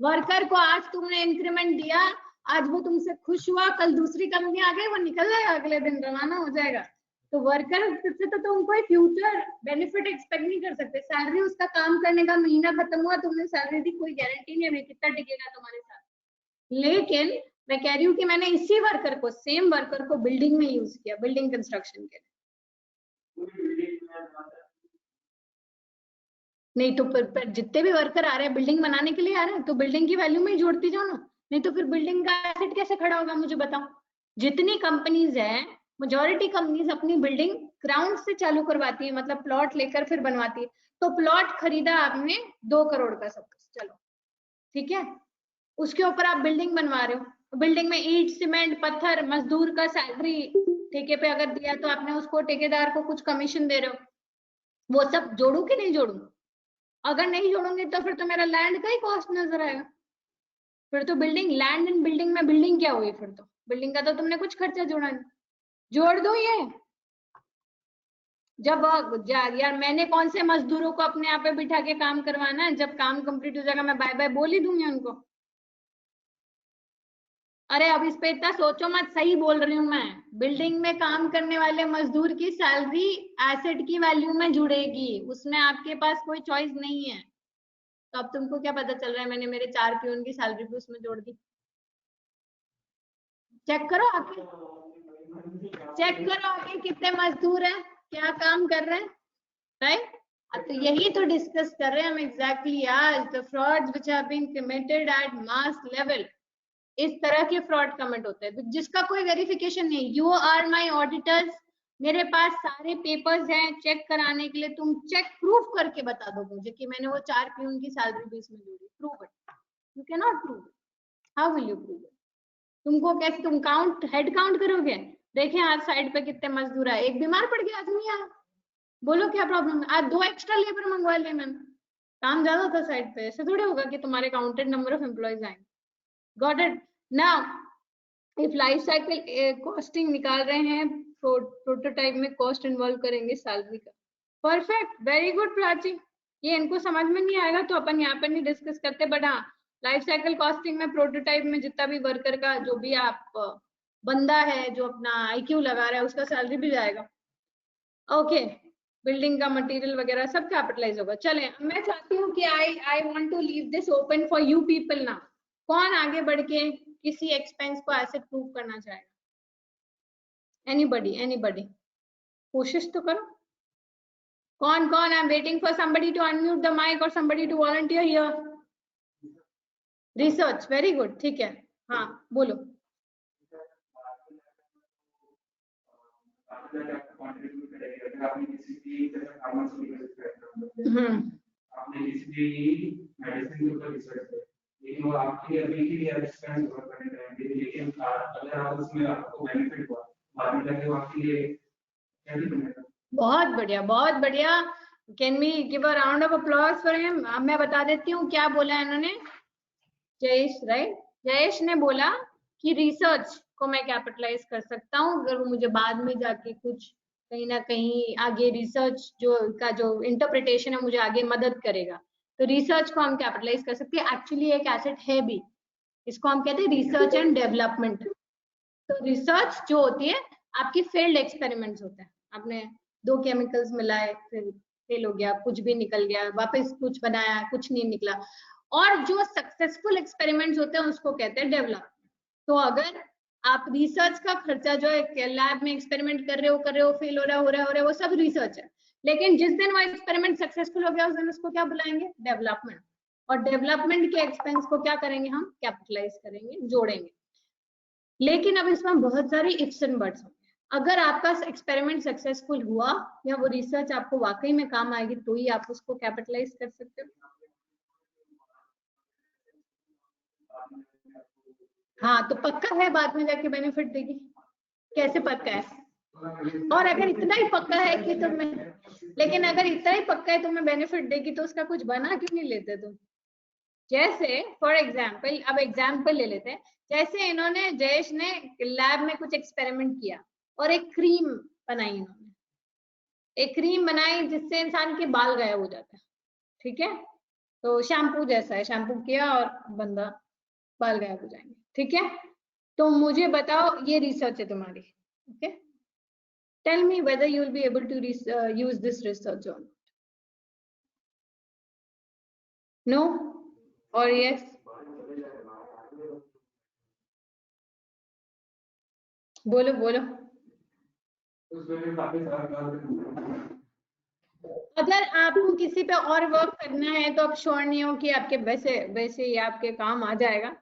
वर्कर को आज तुमने इंक्रीमेंट दिया, आज वो तुमसे खुश हुआ, कल दूसरी कंपनी आ गई वो निकल जाएगा, अगले दिन रवाना हो जाएगा। तो वर्कर से तो तुम कोई फ्यूचर बेनिफिट एक्सपेक्ट नहीं कर सकते। सैलरी उसका काम करने का महीना खत्म हुआ, तुमने सैलरी दी, कोई गारंटी नहीं है कितना टिकेगा तुम्हारे साथ। लेकिन मैं कह रही हूँ कि मैंने इसी वर्कर को, सेम वर्कर को बिल्डिंग में यूज किया, बिल्डिंग कंस्ट्रक्शन के लिए। नहीं तो पर जितने भी वर्कर आ रहे हैं बिल्डिंग बनाने के लिए आ रहे हैं, तो बिल्डिंग की वैल्यू में ही जोड़ती जाओ ना, नहीं तो फिर बिल्डिंग का एसेट कैसे खड़ा होगा मुझे बताओ। जितनी कंपनीज है, मेजॉरिटी कंपनीज अपनी बिल्डिंग ग्राउंड से चालू करवाती है, मतलब प्लॉट लेकर फिर बनवाती है। तो प्लॉट खरीदा आपने 2 करोड़ का सब, चलो ठीक है, उसके ऊपर आप बिल्डिंग बनवा रहे हो, बिल्डिंग में ईंट सीमेंट पत्थर मजदूर का सैलरी ठेके पे अगर दिया तो आपने उसको ठेकेदार को कुछ कमीशन दे रहे हो, वो सब जोड़ू कि नहीं जोड़ू? अगर नहीं जोड़ूंगी तो फिर तो मेरा लैंड का ही कॉस्ट नजर आएगा, फिर तो बिल्डिंग लैंड एंड बिल्डिंग में बिल्डिंग क्या हुई? फिर तो बिल्डिंग का तो तुमने कुछ खर्चा जोड़ा नहीं। जोड़ दो ये, जब यार मैंने कौन से मजदूरों को अपने यहाँ पे बिठा के काम करवाना है, जब काम कंप्लीट हो जाएगा मैं बाय बाय बोल ही दूंगी उनको। अरे अब इस पे इतना सोचो मत, सही बोल रही हूँ मैं, बिल्डिंग में काम करने वाले मजदूर की सैलरी एसेट की वैल्यू में जुड़ेगी, उसमें आपके पास कोई चॉइस नहीं है। तो अब तुमको क्या पता चल रहा है मैंने मेरे 4 पियून की सैलरी भी उसमें जोड़ दी? चेक करो आके, चेक करो आके कितने मजदूर हैं, क्या काम कर रहे हैं, राइट? तो यही तो डिस्कस कर रहे हैं हम एग्जैक्टली आज, the frauds which have been committed at mass level. इस तरह के फ्रॉड कमिट होते हैं जिसका कोई वेरिफिकेशन नहीं। यू आर माय ऑडिटर्स, मेरे पास सारे पेपर्स हैं चेक कराने के लिए, तुम चेक प्रूफ करके बता दो मुझे कि मैंने वो 4 पियून की सैलरी भी इसमें जोड़ी, prove it. You can not prove it, how will you prove it? तुमको कैसे, तुम काउंट हेड काउंट करोगे? देखें आज साइड पे कितने मजदूर है, एक बीमार पड़ गया आदमी आया, बोलो क्या प्रॉब्लम है? आज 2 एक्स्ट्रा लेबर मंगवा लिए मैंने, काम ज्यादा था साइड पे, ऐसे थोड़ी होगा कि तुम्हारे काउंटेड नंबर ऑफ एम्प्लॉयज आएंगे। Got it? Now if life cycle costing निकाल रहे हैं, प्रोटोटाइप में कॉस्ट इन्वॉल्व करेंगे सैलरी का। परफेक्ट, वेरी गुड प्राची, ये इनको समझ में नहीं आएगा तो अपन यहाँ पर नहीं डिस्कस करते, बट हाँ लाइफ साइकिल कॉस्टिंग में प्रोटोटाइप में जितना भी वर्कर का जो भी आप बंदा है जो अपना आईक्यू लगा रहा है उसका सैलरी भी जाएगा। ओके, बिल्डिंग का मटेरियल वगैरह सब कैपिटलाइज होगा। चले, मैं चाहती हूँ कि I want to leave this open for you people now. कौन आगे बढ़ के किसी एक्सपेंस को एसेट प्रूव करना चाहेगा? एनीबडी, एनीबडी, कोशिश तो करो। कौन कौन? I am waiting for somebody to unmute the mic or somebody to volunteer here. Research, very good, ठीक है, हाँ बोलो। लेकिन वो आपके अभी के लिए एक्सपेंस वर्क करने रहेंगे, लेकिन अगर आप उसमें आपको बेनिफिट हुआ बाद में जाके आपके लिए क्या ही बनेगा। बहुत बढ़िया, बहुत बढ़िया, can we give a round of applause for him? मैं बता देती हूँ क्या बोला है इन्होंने। जयेश, राइट, जयेश ने बोला कि रिसर्च को मैं कैपिटलाइज कर सकता हूँ अगर वो मुझे बाद में जाके कुछ कहीं ना कहीं आगे रिसर्च जो इंटरप्रिटेशन है मुझे आगे मदद करेगा, तो रिसर्च को हम कैपिटलाइज कर सकते हैं। एक्चुअली एक एसेट है भी, इसको हम कहते हैं रिसर्च एंड डेवलपमेंट। तो रिसर्च जो होती है आपकी फील्ड एक्सपेरिमेंट्स होते हैं, आपने 2 केमिकल्स मिलाए फिर फेल हो गया, कुछ भी निकल गया, वापस कुछ बनाया कुछ नहीं निकला, और जो सक्सेसफुल एक्सपेरिमेंट्स होते हैं उसको कहते हैं डेवलपमेंट। तो अगर आप रिसर्च का खर्चा जो है लैब में एक्सपेरिमेंट कर रहे हो फेल हो रहा है, वो सब रिसर्च है। लेकिन जिस दिन वो एक्सपेरिमेंट सक्सेसफुल हो गया उस दिन उसको क्या बुलाएंगे, डेवलपमेंट। और डेवलपमेंट के एक्सपेंस को क्या करेंगे हम, कैपिटलाइज करेंगे, जोड़ेंगे। लेकिन अब इसमें बहुत सारी इफ्स एंड बट्स होंगे। अगर आपका एक्सपेरिमेंट सक्सेसफुल हुआ या वो रिसर्च आपको वाकई में काम आएगी तो ही आप उसको कैपिटलाइज कर सकते हो। हाँ, तो पक्का है बाद में जाके बेनिफिट देगी, कैसे पक्का है? और अगर इतना ही पक्का है कि तुम्हें, लेकिन अगर इतना ही पक्का है तुम्हें बेनिफिट देगी तो उसका कुछ बना क्यों नहीं लेते तुम? जैसे फॉर एग्जाम्पल, अब एग्जाम्पल ले लेते हैं, जैसे इन्होंने, जयेश ने लैब में कुछ एक्सपेरिमेंट किया और एक क्रीम बनाई, इन्होंने एक क्रीम बनाई जिससे इंसान के बाल गायब हो जाते हैं, ठीक है? तो शैम्पू जैसा है, शैम्पू किया और बंदा बाल गायब हो जाएंगे, ठीक है? तो मुझे बताओ, ये रिसर्च है तुम्हारी, okay? Tell me whether you will be able to use this research और नो और यस? बोलो बोलो। अगर आपको किसी पे और वर्क करना है तो आप श्योर नहीं हो कि आपके वैसे वैसे ही आपके काम आ जाएगा,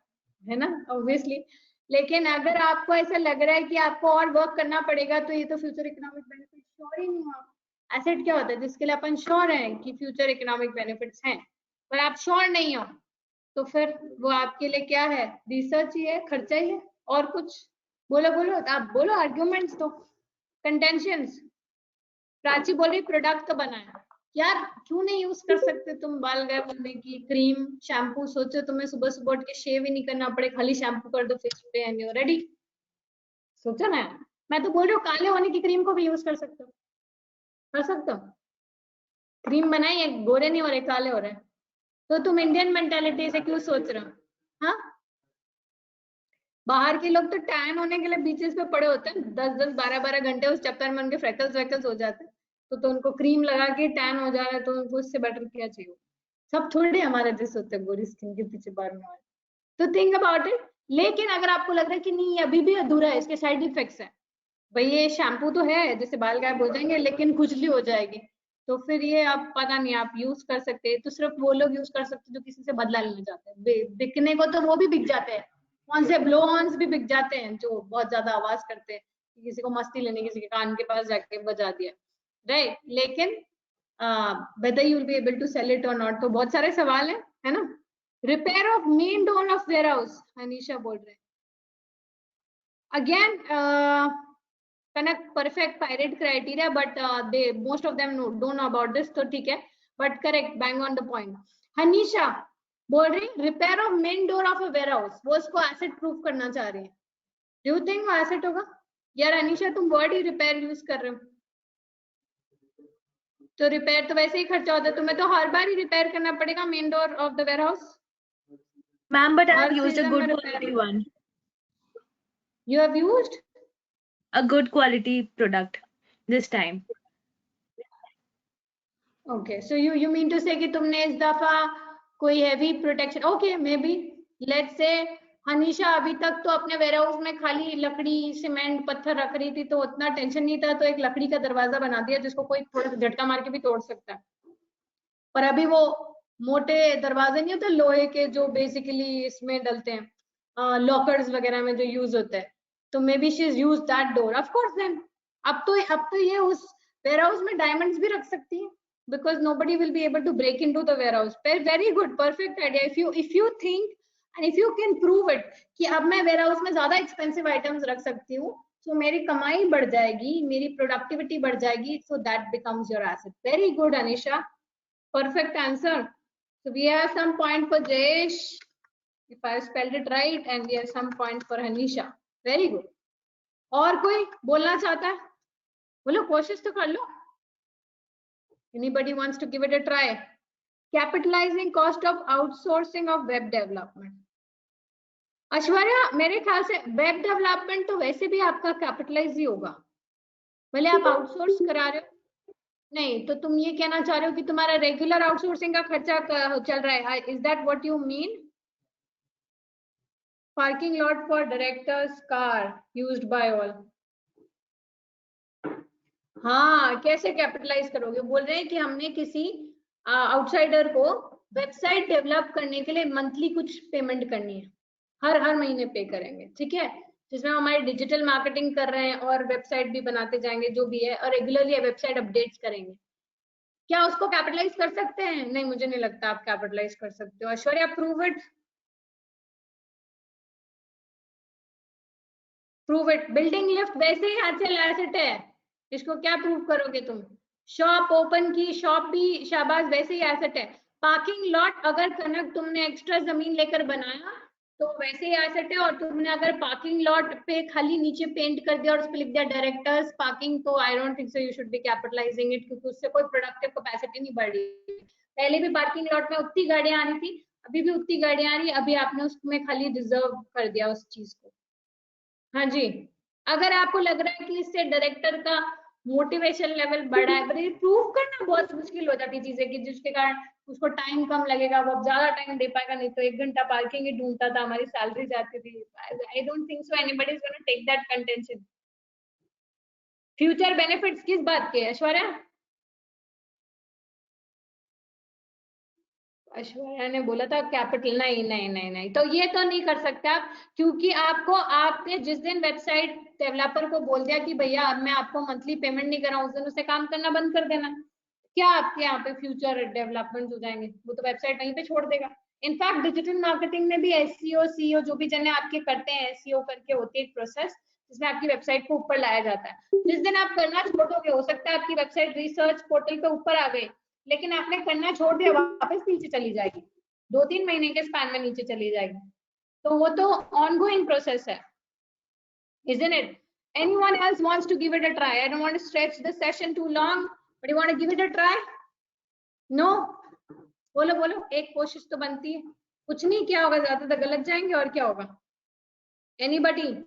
है ना, ऑब्वियसली। लेकिन अगर आपको ऐसा लग रहा है कि आपको और वर्क करना पड़ेगा तो ये तो फ्यूचर इकोनॉमिक बेनिफिट श्योर ही नहीं हो। एसेट क्या होता है जिसके लिए अपन श्योर हैं कि फ्यूचर इकोनॉमिक बेनिफिट्स हैं, पर आप श्योर नहीं हो तो फिर वो आपके लिए क्या है, रिसर्च ही है, खर्चा ही है, और कुछ? बोलो बोलो, आप बोलो, आर्ग्यूमेंट्स दो, कंटेंशंस। प्राची बोल रही प्रोडक्ट तो बनाया, यार क्यों नहीं यूज कर सकते तुम बाल गायब होने की क्रीम, शैम्पू? सोचो तुम्हें सुबह सुबह उठ के शेव ही नहीं करना पड़े, खाली शैम्पू कर दो फेस पे एंड यू रेडी। सोचो ना, मैं तो बोल रही हूँ काले होने की क्रीम को भी यूज कर सकते हो, कर सकते हो। क्रीम बनाई है, गोरे नहीं हो रहे, काले हो रहे, तो तुम इंडियन मेंटेलिटी से क्यों सोच रहे हो? हाँ, बाहर के लोग तो टैन होने के लिए बीचेस पे पड़े होते हैं 10-10 12-12 घंटे, उस चक्कर में उनके फ्रेकल्स वैकल्स हो जाते हैं, तो उनको क्रीम लगा के टैन हो जा रहा है, तो उनको इससे बेटर क्या चाहिए? सब थोड़ी हमारे जैसे होते हैं गोरी स्किन के पीछे भागने वाले, तो थिंक अबाउट इट। लेकिन अगर आपको लग रहा है कि नहीं अभी भी अधूरा है, इसके साइड इफेक्ट्स है, भाई ये शैम्पू तो है जैसे बाल गायब हो जाएंगे लेकिन खुजली हो जाएगी, तो फिर ये आप पता नहीं, आप यूज कर सकते हैं तो सिर्फ वो लोग यूज कर सकते जो किसी से बदला लेना चाहते हैं। बिकने को तो वो भी बिक जाते हैं, कौन से ब्लो ऑन्स भी बिक जाते हैं जो बहुत ज्यादा आवाज करते हैं, किसी को मस्ती लेने, किसी के कान के पास जाके बजा दिया, राइट? लेकिन whether you will be able to sell it or not, तो बहुत सारे सवाल है ना। Repair of main door of warehouse, Anisha बोल रहे हैं। Again Kanak perfect pirate criteria, but they most of them don't know about this, तो ठीक है, but correct, bang on the point. Hanisha बोल रही repair of main door of a warehouse, वो उसको एसेट प्रूफ करना चाह रही है। डू यू थिंक वो एसेट होगा? यार अनीशा तुम वर्ड ही रिपेयर यूज कर रहे हो, तो रिपेयर तो वैसे ही खर्चा होता है, तुम्हें तो हर बार ही रिपेयर करना पड़ेगा main door of the warehouse. Ma'am, but I've used a good quality one. You have used A good quality product this time. Okay, so you mean to say कि तुमने इस दफा कोई heavy protection, okay maybe, let's say Hanisha अभी तक तो अपने ware house में खाली लकड़ी सीमेंट पत्थर रख रही थी तो उतना टेंशन नहीं था, तो एक लकड़ी का दरवाजा बना दिया जिसको कोई थोड़ा झटका मार के भी तोड़ सकता है। पर अभी वो मोटे दरवाजे नहीं होते लोहे के जो बेसिकली इसमें डलते हैं लॉकर्स वगैरह में जो यूज होते हैं, तो maybe she is use that door. Of course then अब तो ये उस वेयर हाउस में डायमंड्स भी रख सकती है, because nobody will be able to break into the warehouse. Very good, perfect idea. If you think and if you can prove it कि अब मैं warehouse में ज्यादा expensive items रख सकती हूँ, so मेरी कमाई बढ़ जाएगी, मेरी productivity बढ़ जाएगी, so that becomes your asset. Very good, Anisha. Perfect answer. So we have some point for Jayesh, if I spelled it right, and we have some point for Anisha. Very good. और कोई बोलना चाहता है? बोलो, कोशिश तो कर लो. Anybody wants to give it a try? Capitalizing cost of outsourcing of web development. Aishwarya, मेरे ख्याल से वेब डेवलपमेंट तो वैसे भी आपका कैपिटलाइज ही होगा, भले आप आउटसोर्स करा रहे हो। नहीं, तो तुम ये कहना चाह रहे हो कि तुम्हारा रेगुलर आउटसोर्सिंग का खर्चा चल रहा है, is that what you mean? Parking lot for directors car used by all. हाँ, कैसे कैपिटलाइज करोगे? बोल रहे हैं कि हमने किसी आउटसाइडर को वेबसाइट डेवलप करने के लिए मंथली कुछ पेमेंट करनी है, हर महीने पे करेंगे, ठीक है, जिसमें हम हमारी डिजिटल मार्केटिंग कर रहे हैं और वेबसाइट भी बनाते जाएंगे जो भी है, और रेगुलरली वेबसाइट अपडेट्स करेंगे। क्या उसको कैपिटलाइज कर सकते हैं? नहीं, मुझे नहीं लगता आप कैपिटलाइज कर सकते हो। Aishwarya, prove it, prove it. Building lift वैसे ही एसेट है, इसको क्या प्रूव करोगे तुम? शॉप ओपन की, शॉप भी शाबाश वैसे ही एसेट है। पार्किंग लॉट अगर कनक तुमने एक्स्ट्रा जमीन लेकर बनाया तो वैसे ही एसेट है, और तुमने अगर पार्किंग लॉट पे खाली नीचे पेंट कर दिया और उस पर लिख दिया डायरेक्टर्स पार्किंग, तो आई don't think so you should be capitalising it, क्योंकि उससे कोई प्रोडक्टिव कैपेसिटी नहीं बढ़ रही। पहले भी पार्किंग लॉट में उतनी गाड़ियां आ रही थी, अभी भी उतनी गाड़ियां आ रही, अभी आपने उसमें खाली रिजर्व कर दिया उस चीज को। हाँ जी, अगर आपको लग रहा है कि इससे डायरेक्टर का मोटिवेशन लेवल बढ़ा है, पर ये प्रूव करना बहुत मुश्किल हो जाती चीजें कि जिसके कारण उसको टाइम कम लगेगा, वो ज्यादा टाइम दे पाएगा, नहीं तो 1 घंटा पार्किंग ही ढूंढता था, हमारी सैलरी जाती थी। I don't think so anybody is gonna take that contention. Future benefits किस बात के, ऐश्वर्या? ऐश्वर्या ने बोला था कैपिटल, नहीं नहीं नहीं नहीं, तो ये तो नहीं कर सकते आप, क्योंकि आपको, आपने जिस दिन वेबसाइट डेवलपर को बोल दिया कि भैया अब मैं आपको मंथली पेमेंट नहीं कर रहा हूँ, उस दिन उसे काम करना बंद कर देना। क्या आपके यहाँ पे फ्यूचर डेवलपमेंट हो जाएंगे? वो तो वेबसाइट वहीं पे छोड़ देगा। इनफैक्ट डिजिटल मार्केटिंग में भी एसईओ सीईओ जो भी जने आपके करते हैं, एसईओ करके होती है एक प्रोसेस जिसमें आपकी वेबसाइट को ऊपर लाया जाता है। जिस दिन आप करना छोड़ दोगे, हो सकता है आपकी वेबसाइट रिसर्च पोर्टल पे ऊपर आ गई, लेकिन आपने करना छोड़ दिया, वापस नीचे चली जाएगी, 2-3 महीने के स्पैन में नीचे चली जाएगी। तो वो तो ऑनगोइंग प्रोसेस है, isn't it? Anyone else wants to give it a try? I don't want to stretch the session too long, but you want to give it a try? No? बोलो बोलो, एक कोशिश तो बनती है, कुछ नहीं, क्या होगा, ज्यादा तो गलत जाएंगे और क्या होगा? Anybody?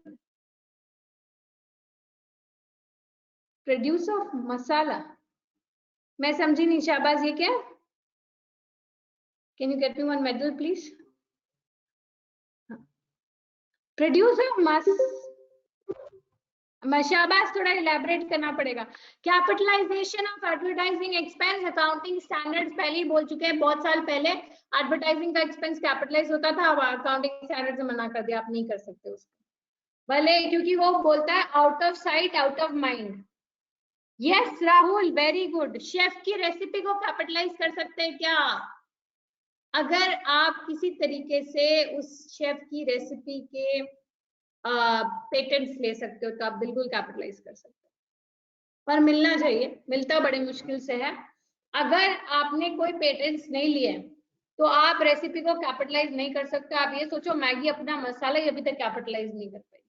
Producer of मसाला, मैं समझी नहीं, शाबाज ये क्या? Can you get me one medal please? Producer शाबाश, थोड़ा इलेबोरेट करना पड़ेगा। Capitalisation of advertising expense, accounting standards पहले ही बोल चुके हैं, बहुत साल पहले एडवर्टाइजिंग का एक्सपेंस कैपिटलाइज होता था, अब अकाउंटिंग स्टैंडर्ड से मना कर दिया, आप नहीं कर सकते उसको, भले, क्योंकि वो बोलता है out of sight out of mind. Yes Rahul, very good. Chef की रेसिपी को कैपिटलाइज कर सकते हैं क्या? अगर आप किसी तरीके से उस शेफ की रेसिपी के पेटेंट्स ले सकते हो तो आप बिल्कुल कैपिटलाइज कर सकते हो, पर मिलना चाहिए, मिलता बड़े मुश्किल से है। अगर आपने कोई पेटेंट्स नहीं लिए तो आप रेसिपी को कैपिटलाइज नहीं कर सकते। आप ये सोचो, मैगी अपना मसाला ही अभी तक कैपिटलाइज नहीं कर पाई।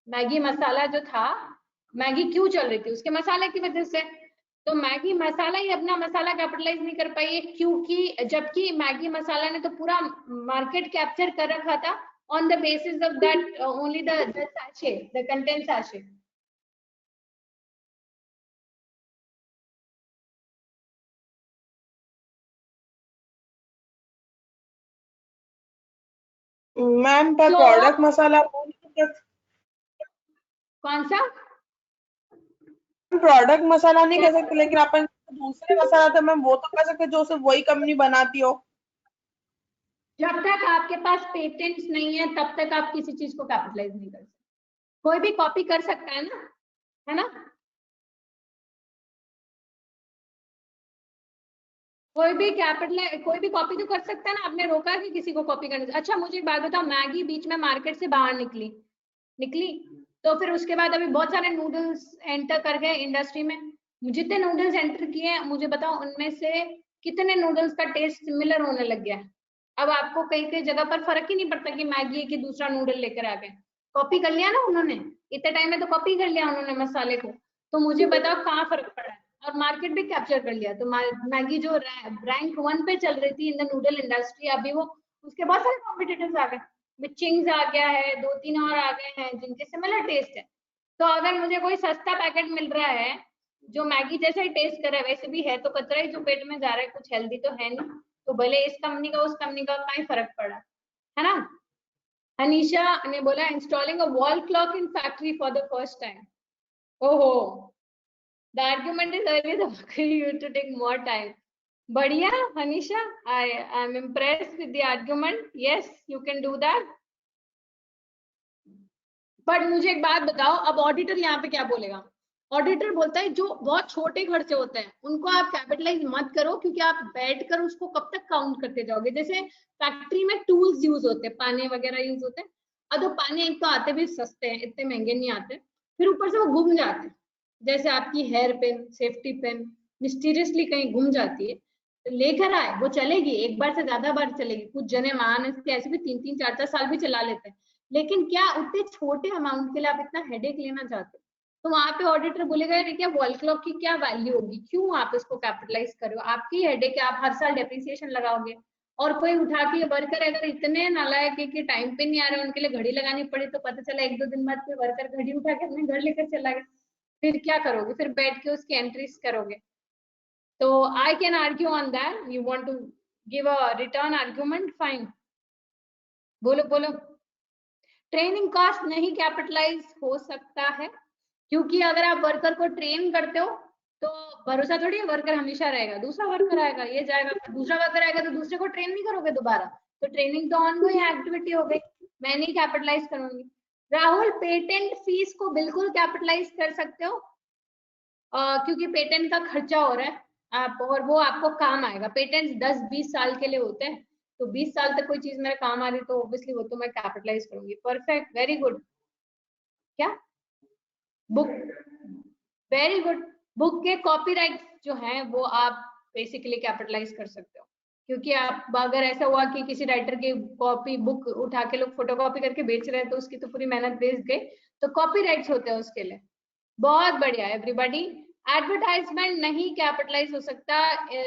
मैगी मसाला जो था, मैगी क्यों चल रही थी? उसके मसाले की वजह से। तो मैगी मसाला ही अपना मसाला कैपिटलाइज नहीं कर पाई है, क्योंकि जबकि मैगी मसाला ने तो पूरा मार्केट कैप्चर कर रखा था on the basis of that only the sachet, the content sachet. Ma'am पर प्रोडक्ट मसाला कौन सा प्रोडक्ट मसाला नहीं कह सकते, लेकिन अपन दूसरे मसाला था मैम, वो तो कह सकते जो सिर्फ वही कंपनी बनाती हो। जब तक आपके पास पेटेंट्स नहीं है तब तक आप किसी चीज को कैपिटलाइज नहीं कर सकते। कोई भी कॉपी कर सकता है ना, है ना? कोई भी कॉपी तो कर सकता है ना। आपने रोका कि किसी को कॉपी करने से? अच्छा मुझे एक बात बताओ, मैगी बीच में मार्केट से बाहर निकली तो फिर उसके बाद अभी बहुत सारे नूडल्स एंटर कर गए इंडस्ट्री में। जितने नूडल्स एंटर किए हैं मुझे बताओ, उनमें से कितने नूडल्स का टेस्ट सिमिलर होने लग गया है? अब आपको कई जगह पर फर्क ही नहीं पड़ता कि मैगी है कि दूसरा नूडल लेकर आ गए, कॉपी कर लिया ना उन्होंने, इतने टाइम में तो कॉपी कर लिया उन्होंने मसाले को। तो मुझे बताओ कहाँ फर्क पड़ा है? और मार्केट भी कैप्चर कर लिया। तो मैगी जो रैंक 1 पे चल रही थी इन द नूडल इंडस्ट्री, अभी वो उसके बहुत सारे कॉम्पिटिटर्स आ गए, चिंग्स आ गया है, 2-3 और आ गए हैं जिनके सिमिलर टेस्ट है। तो अगर मुझे कोई सस्ता पैकेट मिल रहा है जो मैगी जैसा ही टेस्ट कर रहा है, वैसे भी है तो कचरा ही जो पेट में जा रहा है, कुछ हेल्दी तो है नहीं, तो भले इस कंपनी का उस कंपनी का क्या फर्क पड़ा, है ना? अनीशा ने बोला installing a wall clock in factory for the first time. ओहो, The argument is earlier the you to take more time. बढ़िया Hanisha, I am impressed with the argument. Yes, you can do that. But मुझे एक बात बताओ, अब auditor यहाँ पे क्या बोलेगा? ऑडिटर बोलता है जो बहुत छोटे खर्चे होते हैं उनको आप कैपिटलाइज मत करो, क्योंकि आप बैठकर उसको कब तक काउंट करते जाओगे। जैसे फैक्ट्री में टूल्स यूज होते हैं, पाने वगैरह यूज होते हैं, अब तो पाने एक तो आते भी सस्ते हैं, इतने महंगे नहीं आते, फिर ऊपर से वो घूम जाते हैं। जैसे आपकी hair pin, safety pin mysteriously कहीं घूम जाती है, तो लेकर आए, वो चलेगी, एक बार से ज्यादा बार चलेगी। कुछ जने मानस के ऐसे भी 3-3, 4-4 साल भी चला लेते हैं, लेकिन क्या उतने छोटे अमाउंट के लिए आप इतना हेडेक लेना चाहते हो? तो वहां पे ऑडिटर बोलेगा यार क्या वॉल क्लॉक की क्या वैल्यू होगी, क्यों आप इसको कैपिटलाइज कर रहे हो? आपकी हेडेक है, आप हर साल डेप्रिसिएशन लगाओगे। और कोई उठा के वर्कर अगर इतने नालायक है कि टाइम पे नहीं आ रहे, उनके लिए घड़ी लगानी पड़ी, तो पता चला 1-2 दिन बाद कोई वर्कर घड़ी उठा के अपने घर लेकर चला गया, फिर क्या करोगे? फिर बैठ के उसकी एंट्रीज करोगे। तो I can argue on that. You want to give a return argument, fine, बोलो बोलो। ट्रेनिंग कॉस्ट नहीं कैपिटलाइज हो सकता है, क्योंकि अगर आप वर्कर को ट्रेन करते हो तो भरोसा थोड़ी है वर्कर हमेशा रहेगा, दूसरा वर्कर आएगा, ये जाएगा, दूसरा वर्कर आएगा, तो दूसरे को ट्रेन नहीं करोगे दोबारा, तो ट्रेनिंग तो ऑनगोइंग एक्टिविटी हो गई, मैं नहीं कैपिटलाइज करूंगी। राहुल, पेटेंट फीस को बिल्कुल कैपिटलाइज कर सकते हो, क्योंकि पेटेंट का खर्चा हो रहा है आप, और वो आपको काम आएगा। पेटेंट्स 10-20 साल के लिए होते हैं, तो 20 साल तक कोई चीज मेरे काम आ रही तो ऑब्वियसली वो तो मैं कैपिटलाइज करूंगी। Perfect, very good. क्या बुक, वेरी गुड। बुक के कॉपीराइट जो हैं वो आप बेसिकली कैपिटलाइज कर सकते हो, क्योंकि आप अगर ऐसा हुआ कि किसी राइटर की कॉपी बुक उठा के लोग फोटोकॉपी करके बेच रहे हैं, तो उसकी तो पूरी मेहनत बेच गई, तो कॉपीराइट्स होते हैं उसके लिए। बहुत बढ़िया एवरीबॉडी। एडवर्टाइजमेंट नहीं कैपिटलाइज हो सकता,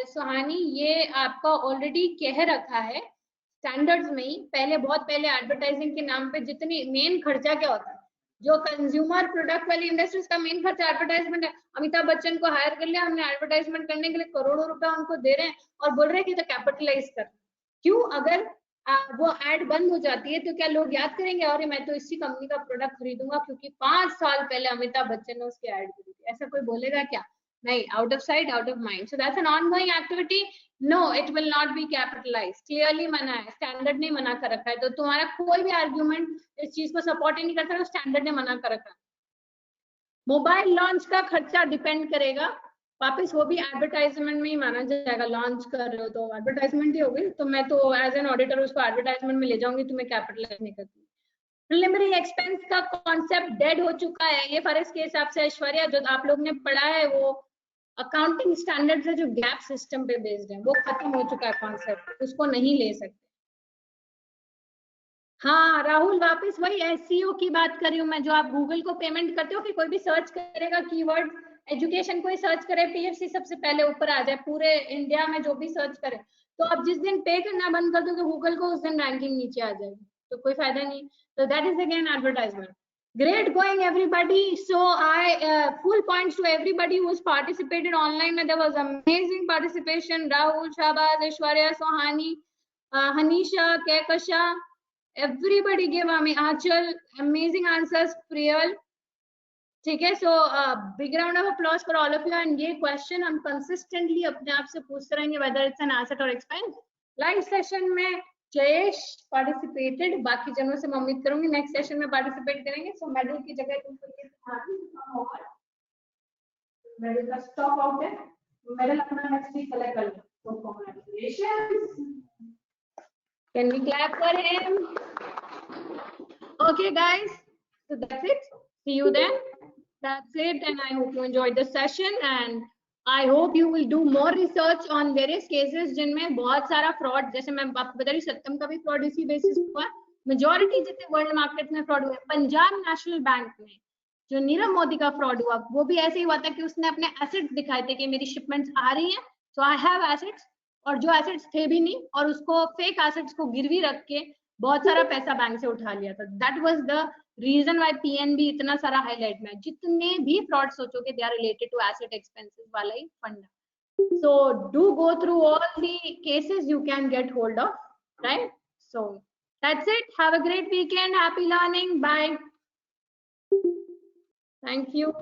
सुहानी ये आपका ऑलरेडी कह रखा है स्टैंडर्ड्स में ही। पहले, बहुत पहले एडवर्टाइजिंग के नाम पे जितनी मेन खर्चा क्या होता है, जो कंज्यूमर प्रोडक्ट वाली इंडस्ट्रीज का मेन खर्चा एडवर्टाइजमेंट है। अमिताभ बच्चन को हायर कर लिया हमने, एडवर्टाइजमेंट करने के लिए करोड़ों रुपया उनको दे रहे हैं और बोल रहे हैं कि तो कैपिटलाइज कर। क्यों? अगर वो एड बंद हो जाती है तो क्या लोग याद करेंगे और मैं तो इसी कंपनी का प्रोडक्ट खरीदूंगा क्योंकि 5 साल पहले अमिताभ बच्चन ने उसकी एड करी थी? ऐसा कोई बोलेगा क्या? नहीं, out of sight out of mind. So that's an ongoing activity. No, it will not be capitalised. Clearly मना है, स्टैंडर्ड ने मना कर रखा है, तो तुम्हारा कोई भी आर्ग्यूमेंट इस चीज को सपोर्ट ही नहीं कर सकता, स्टैंडर्ड ने मना कर रखा है। मोबाइल लॉन्च का खर्चा डिपेंड करेगा, वापस वो भी एडवर्टाइजमेंट में ही माना जाएगा। लॉन्च कर रहे हो तो एडवर्टाइजमेंट ही होगी, तो मैं तो एज एन ऑडिटर उसको एडवर्टाइजमेंट में ले जाऊंगी, तुम्हें कैपिटलाइज नहीं करती। प्रिलिमिनरी एक्सपेंस का कॉन्सेप्ट डेड हो चुका है, ये फर्ज के हिसाब से ऐश्वर्या जो आप लोग ने पढ़ा है वो अकाउंटिंग स्टैंडर्ड से जो गैप सिस्टम पे बेस्ड है, वो खत्म हो चुका है कॉन्सेप्ट, उसको नहीं ले सकते। हाँ राहुल, वापस वही एसईओ की बात कर रही हूँ मैं, जो आप गूगल को पेमेंट करते हो कि कोई भी सर्च करेगा कीवर्ड, एजुकेशन कोई सर्च करे, पीएफसी सबसे पहले ऊपर आ जाए पूरे इंडिया में, जो भी सर्च करे, तो आप जिस दिन पे करना बंद कर दोगे गूगल को, उस दिन रैंकिंग नीचे आ जाएगी, तो कोई फायदा नहीं। तो that is again advertisement. Great going everybody. So I full points to everybody who's participated online. There was amazing participation. Rahul, Shabaz, Aishwarya, Sohani, Hanisha, Kekasha, everybody gave Achal amazing answers. Priyal, ठीक है। So big round of applause for all of you. And ये question हम consistently अपने आप से पूछते रहेंगे whether it's an asset or expense. Live session में जयेश पार्टिसिपेटेड, बाकी जनों से मैं उम्मीद करूंगी नेक्स्ट सेशन में पार्टिसिपेट करेंगे। सो मेडल की जगह तुमको ये मेडल का स्टॉक आउट है, मेडल अपना नेक्स्ट वीक कलेक्ट कर लो। So congratulations, can we clap for him? Okay guys, so that's it, see you then, that's it, and I hope you enjoyed the session and I hope you will do more research on various cases जिनमें बहुत सारा fraud, जैसे मैं आपको बता रही सत्यम का भी फ्रॉड इसी बेसिस हुआ। मेजॉरिटी जितने वर्ल्ड मार्केट में फ्रॉड हुए, पंजाब नेशनल बैंक में जो नीरव मोदी का फ्रॉड हुआ, वो भी ऐसे ही हुआ था कि उसने अपने एसेट्स दिखाए थे कि मेरी शिपमेंट्स आ रही हैं, सो आई हैव एसेट्स, और जो एसेट्स थे भी नहीं, और उसको फेक एसेट्स को गिरवी रख के बहुत सारा पैसा बैंक से उठा लिया था। That was the reason why PNB इतना सारा हाईलाइट में। जितने भी फ्रॉड सोचोगे they are related to asset expenses वाला ही fund. So do go through all the cases you can get hold of, right? So that's it, have a great weekend, happy learning, bye, thank you.